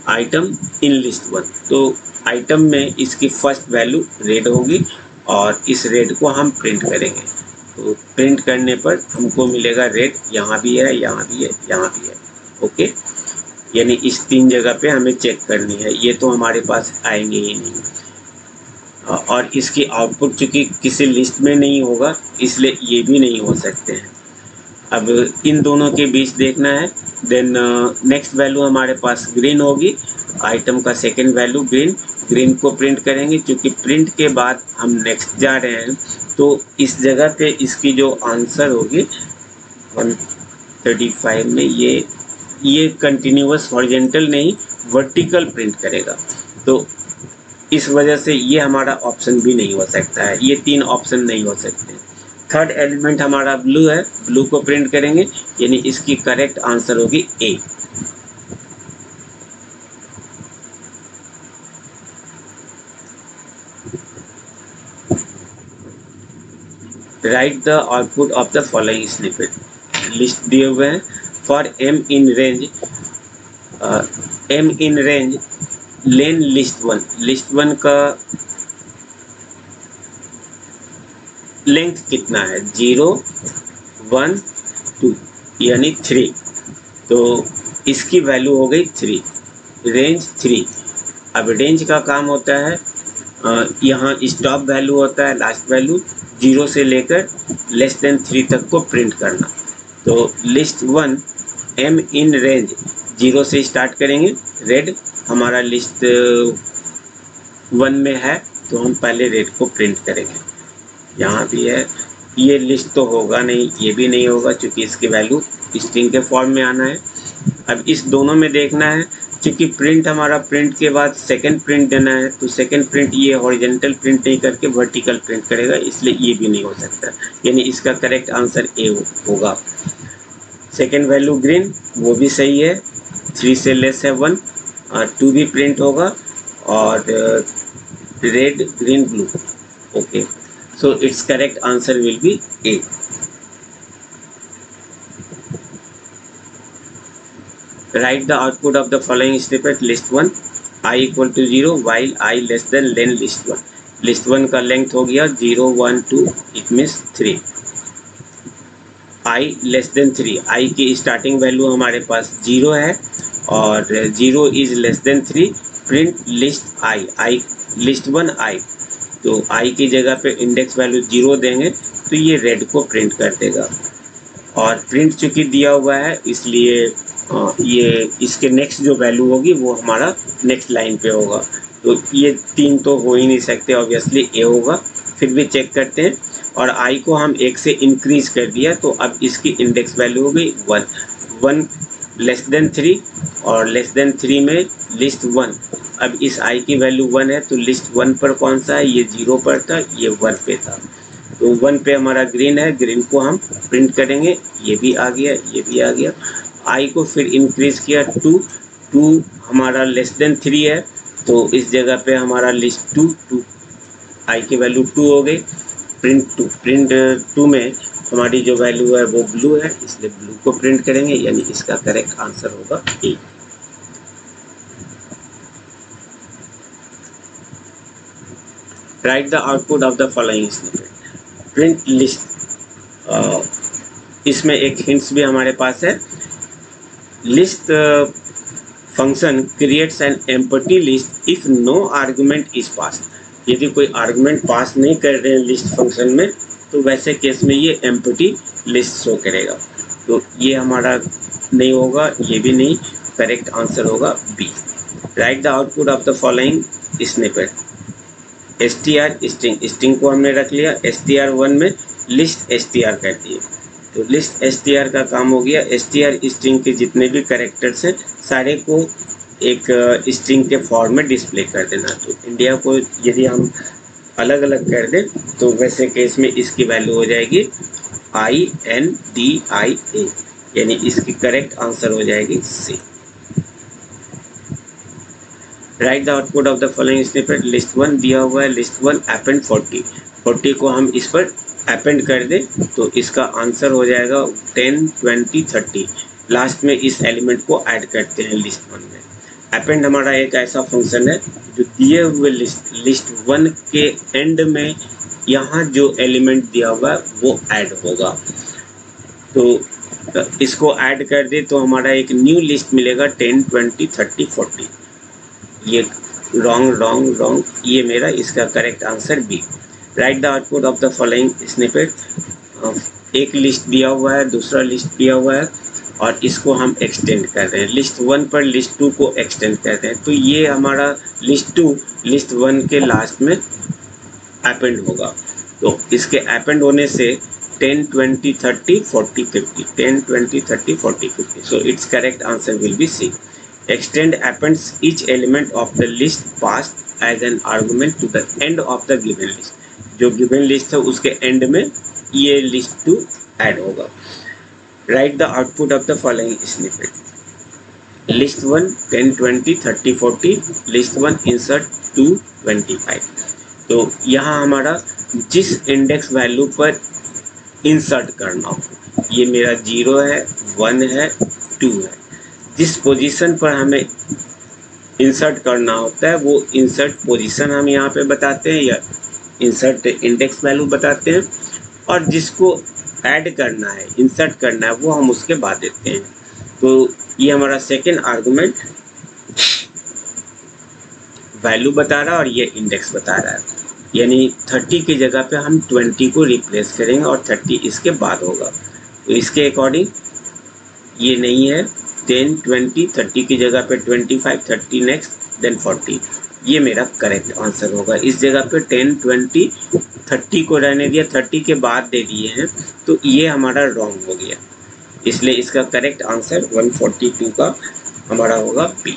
Item in list 1, तो आइटम में इसकी फर्स्ट वैल्यू रेड होगी और इस रेड को हम प्रिंट करेंगे। तो प्रिंट करने पर हमको मिलेगा रेड, यहाँ भी है, यहाँ भी है, यहाँ भी है। ओके, यानी इस 3 जगह पे हमें चेक करनी है, ये तो हमारे पास आएंगे ही नहीं। और इसकी आउटपुट चूंकि किसी लिस्ट में नहीं होगा इसलिए ये भी नहीं हो सकते हैं। अब इन दोनों के बीच देखना है। देन नेक्स्ट वैल्यू हमारे पास ग्रीन होगी, आइटम का सेकंड वैल्यू ग्रीन। ग्रीन को प्रिंट करेंगे, क्योंकि प्रिंट के बाद हम नेक्स्ट जा रहे हैं, तो इस जगह पे इसकी जो आंसर होगी 135 में ये कंटिन्यूअस हॉरिजॉन्टल नहीं वर्टिकल प्रिंट करेगा। तो इस वजह से ये हमारा ऑप्शन भी नहीं हो सकता है, ये 3 ऑप्शन नहीं हो सकते। थर्ड एलिमेंट हमारा ब्लू है, ब्लू को प्रिंट करेंगे, यानी इसकी करेक्ट आंसर होगी A. Write the output of the following snippet. List दिए हुए हैं for m in range len list 1। List 1 का लेंथ कितना है? 0 1 2 यानी 3, तो इसकी वैल्यू हो गई 3, रेंज 3। अब रेंज का काम होता है, यहाँ स्टॉप वैल्यू होता है, लास्ट वैल्यू 0 से लेकर <3 तक को प्रिंट करना। तो लिस्ट 1 m इन रेंज 0 से स्टार्ट करेंगे। रेड हमारा लिस्ट 1 में है, तो हम पहले रेड को प्रिंट करेंगे। यहाँ भी है, ये लिस्ट तो होगा नहीं, ये भी नहीं होगा, क्योंकि इसकी वैल्यू स्ट्रिंग के फॉर्म में आना है। अब इस दोनों में देखना है, क्योंकि प्रिंट हमारा प्रिंट के बाद सेकंड प्रिंट देना है, तो सेकंड प्रिंट ये हॉरिजॉन्टल प्रिंट नहीं करके वर्टिकल प्रिंट करेगा, इसलिए ये भी नहीं हो सकता, यानी इसका करेक्ट आंसर ए होगा। सेकंड वैल्यू ग्रीन, वो भी सही है, 3 से लेस है 1, 2 भी प्रिंट होगा, और red green blue. Okay, so its correct answer will be A. Write the output of the following snippet. List 1 I equal to 0 while I less than len list 1. List 1 का length हो गया 0 1 2, it means 3. I less than 3, I की starting value हमारे पास 0 है और 0 is less than 3. Print list I list 1 I, तो i की जगह पे इंडेक्स वैल्यू 0 देंगे तो ये रेड को प्रिंट कर देगा। और प्रिंट चूंकि दिया हुआ है इसलिए ये इसके नेक्स्ट जो वैल्यू होगी वो हमारा नेक्स्ट लाइन पे होगा। तो ये 3 तो हो ही नहीं सकते, ऑब्वियसली ए होगा। फिर भी चेक करते हैं, और आई को हम 1 से इंक्रीज कर दिया, तो अब इसकी इंडेक्स वैल्यू हो गई 1। 1 लेस देन 3, और लेस देन 3 में लिस्ट 1। अब इस आई की वैल्यू 1 है, तो लिस्ट 1 पर कौन सा है, ये 0 पर था, ये 1 पे था। तो 1 पे हमारा ग्रीन है, ग्रीन को हम प्रिंट करेंगे। ये भी आ गया, ये भी आ गया। आई को फिर इंक्रीज किया 2। 2 हमारा लेस देन 3 है, तो इस जगह पे हमारा लिस्ट 2 आई की वैल्यू 2 हो गई। प्रिंट 2 में हमारी जो वैल्यू है वो ब्लू है, इसलिए ब्लू को प्रिंट करेंगे, यानी इसका करेक्ट आंसर होगा A. Write the output of the following snippet. Print list, इसमें एक हिंट्स भी हमारे पास है। List function creates an empty list if no argument is passed. यदि कोई आर्गुमेंट पास नहीं कर रहे हैं लिस्ट फंक्शन में, तो वैसे केस में ये एम्प्टी लिस्ट शो करेगा। तो ये हमारा नहीं होगा, ये भी नहीं, करेक्ट आंसर होगा B. Write the output of the following snippet. str string को हमने रख लिया, str1 में लिस्ट str कर दिए, तो लिस्ट str का काम हो गया। str स्ट्रिंग के जितने भी कैरेक्टर्स हैं सारे को एक स्ट्रिंग के फॉर्म में डिस्प्ले कर देना। तो इंडिया को यदि हम अलग अलग कर दें, तो वैसे केस में इसकी वैल्यू हो जाएगी INDIA, यानी इसकी करेक्ट आंसर हो जाएगी C. Write the output of the following snippet. List 1 दिया हुआ है, लिस्ट 1 अपेंड 40। 40 को हम इस पर अपेंड कर दें, तो इसका आंसर हो जाएगा 10, 20, 30। लास्ट में इस एलिमेंट को ऐड करते हैं लिस्ट 1 में। अपेंड हमारा एक ऐसा फंक्शन है जो दिए हुए लिस्ट 1 के एंड में यहाँ जो एलिमेंट दिया हुआ है वो ऐड होगा। तो इसको ऐड कर दे तो हमारा एक न्यू लिस्ट मिलेगा 10, 20, 30, 40। ये रॉन्ग, ये मेरा इसका correct answer B. Write the output of the following snippet. एक लिस्ट दिया हुआ है, दूसरा लिस्ट दिया हुआ है, और इसको हम एक्सटेंड कर रहे हैं। लिस्ट 1 पर लिस्ट 2 को एक्सटेंड कर रहे हैं, तो ये हमारा लिस्ट 2 लिस्ट 1 के लास्ट में अपेंड होगा। तो इसके अपेंड होने से 10, 20, 30, 40, 50, 10, 20, 30, 40, 50, so its correct answer will be C. Extend appends each element of the list passed as an argument to the end of the given list. जो given list है उसके end में ये list 2 add होगा। Write the output of the following snippet. List 1 10, 20, 30, 40, list 1 insert 2, 25। तो यहाँ हमारा जिस इंडेक्स वैल्यू पर इंसर्ट करना हो, ये मेरा 0 है, 1 है, 2 है, जिस पोजीशन पर हमें इंसर्ट करना होता है वो इंसर्ट पोजीशन हम यहाँ पे बताते हैं, या इंसर्ट इंडेक्स वैल्यू बताते हैं, और जिसको ऐड करना है, इंसर्ट करना है, वो हम उसके बाद देते हैं। तो ये हमारा सेकेंड आर्गुमेंट वैल्यू बता रहा है और ये इंडेक्स बता रहा है, यानी 30 की जगह पे हम 20 को रिप्लेस करेंगे और 30 इसके बाद होगा। तो इसके अकॉर्डिंग ये नहीं है, 10, 20, 30 की जगह पे 25, 30 नेक्स्ट, देन 40, ये मेरा करेक्ट आंसर होगा। इस जगह पे 10, 20, 30 को रहने दिया, 30 के बाद दे दिए हैं, तो ये हमारा रॉन्ग हो गया, इसलिए इसका करेक्ट आंसर 142 का हमारा होगा B.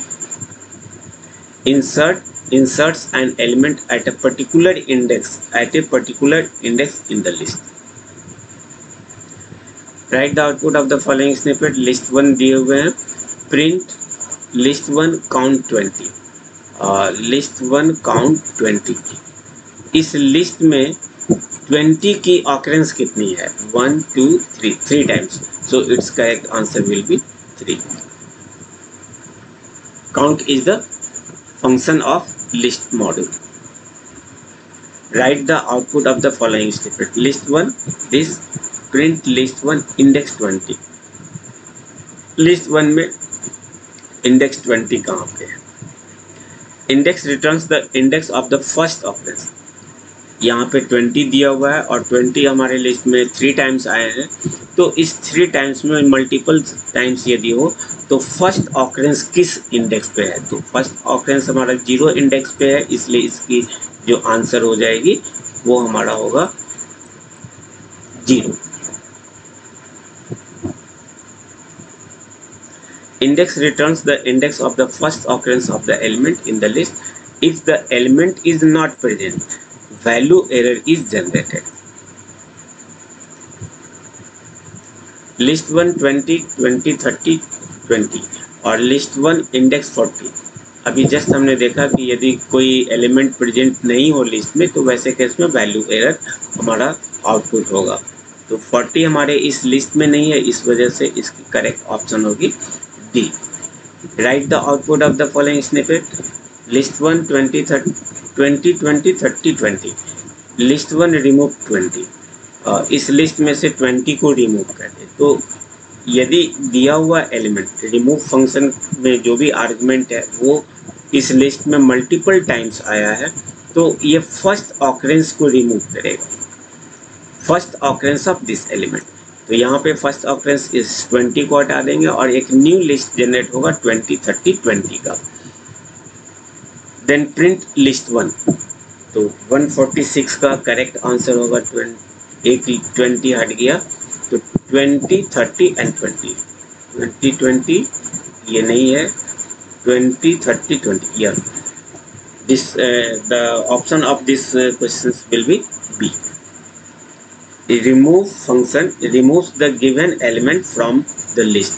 Inserts an element at a particular index in the list. Write the output of the following snippet. List 1 दिए हुए हैं, print list 1 count 20, list 1 count 20। इस लिस्ट में 20 की occurrence कितनी है, 1, 2, 3 times, so its correct answer will be 3. Count is the function of list module. Write the output of the following snippet. List 1 this, print list 1 index 20। list 1 में index 20 कहाँ पे है? index returns the index of the first occurrence। यहाँ पे 20 दिया हुआ है और 20 हमारे लिस्ट में 3 टाइम्स आए हैं, तो इस 3 टाइम्स में मल्टीपल टाइम्स यदि हो तो फर्स्ट ऑकरेंस किस इंडेक्स पे है, तो फर्स्ट ऑकरेंस हमारा 0 इंडेक्स पे है, इसलिए इसकी जो आंसर हो जाएगी वो हमारा होगा 0। Index returns the index of the first occurrence of the element in the list. If the element is not present, value error is generated. List 1 20 20 30 20 और लिस्ट 1 इंडेक्स 40। अभी जस्ट हमने देखा कि यदि कोई एलिमेंट प्रेजेंट नहीं हो लिस्ट में तो वैसे केस में वैल्यू एरर हमारा आउटपुट होगा। तो 40 हमारे इस लिस्ट में नहीं है, इस वजह से इसकी करेक्ट ऑप्शन होगी D. Write the output of the following snippet. List 1 20 30 20 20 30 20. List 1 remove 20. इस लिस्ट में से 20 को रिमूव कर दे। तो यदि दिया हुआ एलिमेंट रिमूव फंक्शन में जो भी आर्गुमेंट है वो इस लिस्ट में मल्टीपल टाइम्स आया है तो ये फर्स्ट ऑकरेंस को रिमूव करेगा, first occurrence of this element. तो यहाँ पे फर्स्ट ऑकरेंस इस 20 को हटा देंगे और एक न्यू लिस्ट जनरेट होगा 20 30 20 का। Then print list 1। तो 146 का करेक्ट आंसर होगा 20 हट गया तो 20 30 एंड 20 20 20 ये नहीं है 20 30 20 yeah. This the option of this questions will be B. Remove function removes the given element from the list.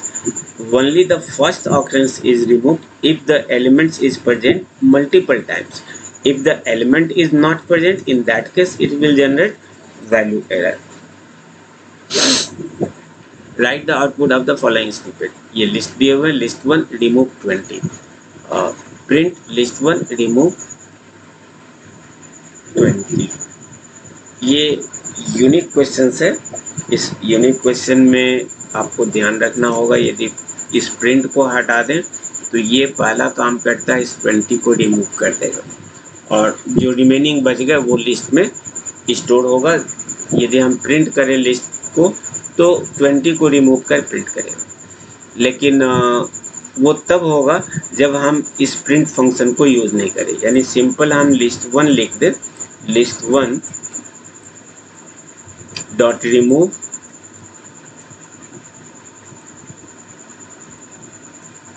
Only the first occurrence is removed if the element is present multiple times. If the element is not present, in that case it will generate value error. Write the output of the following snippet. ये list दिए हुए list 1 remove 20. Print list 1 remove 20. ये unique question है। इस unique question में आपको ध्यान रखना होगा यदि इस प्रिंट को हटा दें तो ये पहला काम करता है इस 20 को रिमूव कर देगा और जो रिमेनिंग बच गया वो लिस्ट में स्टोर होगा। यदि हम प्रिंट करें लिस्ट को तो 20 को रिमूव कर प्रिंट करेगा, लेकिन वो तब होगा जब हम इस प्रिंट फंक्शन को यूज़ नहीं करें। यानी सिंपल हम लिस्ट 1 लिख दें, लिस्ट 1 डॉट रिमूव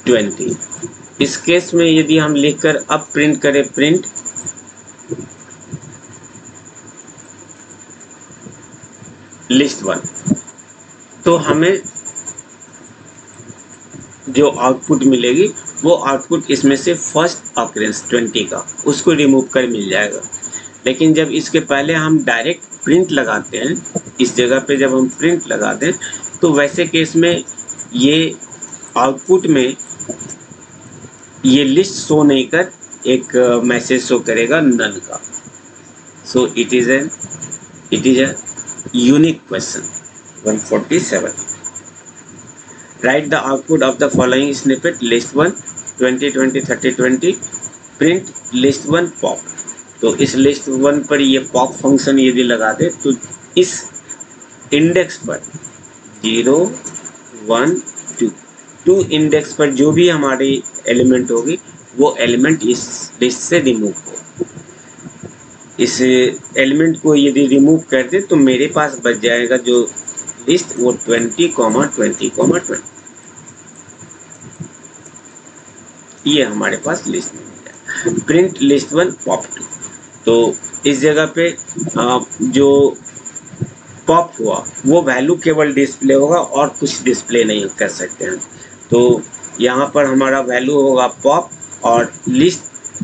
20। इस केस में यदि हम लिखकर अब प्रिंट करें प्रिंट लिस्ट 1 तो हमें जो आउटपुट मिलेगी वो आउटपुट इसमें से फर्स्ट ऑकरेंस 20 का उसको रिमूव कर मिल जाएगा। लेकिन जब इसके पहले हम डायरेक्ट प्रिंट लगाते हैं, इस जगह पे जब हम प्रिंट लगाते हैं तो वैसे केस में ये आउटपुट में ये लिस्ट शो नहीं कर एक मैसेज शो करेगा नल का। So it is a unique question. 147. Write the output of the following snippet. List 1 20 20 30 20. Print list 1 pop. तो इस लिस्ट 1 पर ये पॉप फंक्शन यदि लगा दे तो इस इंडेक्स पर 0 1 2 2 इंडेक्स पर जो भी हमारी एलिमेंट होगी वो एलिमेंट इस लिस्ट से रिमूव हो। इस एलिमेंट को यदि रिमूव कर दे तो मेरे पास बच जाएगा जो लिस्ट वो 20 20 20 ये हमारे पास लिस्ट में मिल जाए। Print list 1 pop 2। तो इस जगह पे जो पॉप हुआ वो वैल्यू केवल डिस्प्ले होगा और कुछ डिस्प्ले नहीं कर सकते हैं। तो यहाँ पर हमारा वैल्यू होगा पॉप और लिस्ट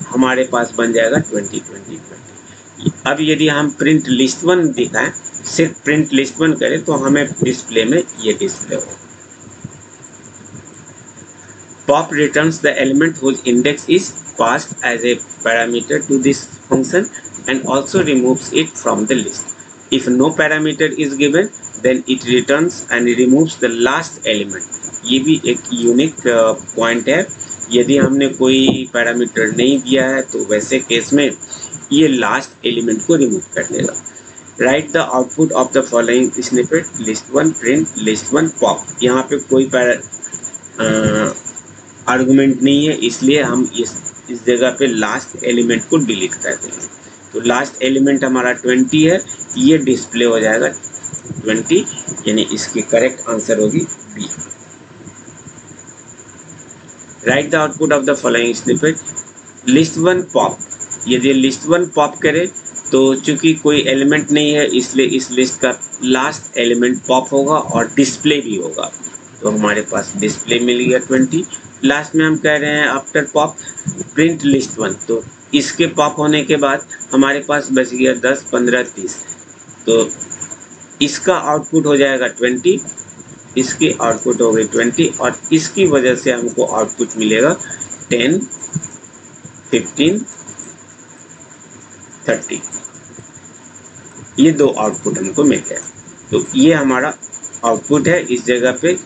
हमारे पास बन जाएगा 20 20 20। अब यदि हम प्रिंट लिस्ट 1 दिखाएं, सिर्फ प्रिंट लिस्ट 1 करें तो हमें डिस्प्ले में ये डिस्प्ले होगा। Pop returns the element whose index is passed as a parameter to this function and also removes it from the list. If no parameter is given, then it returns and removes the last element. ये भी एक unique point है। यदि हमने कोई parameter नहीं दिया है तो वैसे केस में ये लास्ट एलिमेंट को रिमूव कर देगा। Right the output of the following snippet. List 1 print list 1 pop. यहाँ पे कोई आर्गुमेंट नहीं है, इसलिए हम इस जगह पे लास्ट एलिमेंट को डिलीट कर देंगे। तो लास्ट एलिमेंट हमारा 20 है, ये डिस्प्ले हो जाएगा 20, यानी इसकी करेक्ट आंसर होगी B. Write the output of the following snippet. List one pop. यदि लिस्ट वन पॉप करे तो चूंकि कोई एलिमेंट नहीं है इसलिए इस लिस्ट का लास्ट एलिमेंट पॉप होगा और डिस्प्ले भी होगा। तो हमारे पास डिस्प्ले मिल गया 20। लास्ट में हम कह रहे हैं after pop print list one, तो इसके पॉप होने के बाद हमारे पास बच गया 10, 15, 30। तो इसका आउटपुट हो जाएगा 20, इसकी आउटपुट हो गई 20 और इसकी वजह से हमको आउटपुट मिलेगा 10, 15, 30। ये दो आउटपुट हमको मिल गया। तो ये हमारा आउटपुट है, इस जगह पे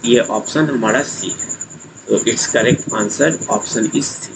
ये ऑप्शन हमारा सी है। तो it's correct answer option is C.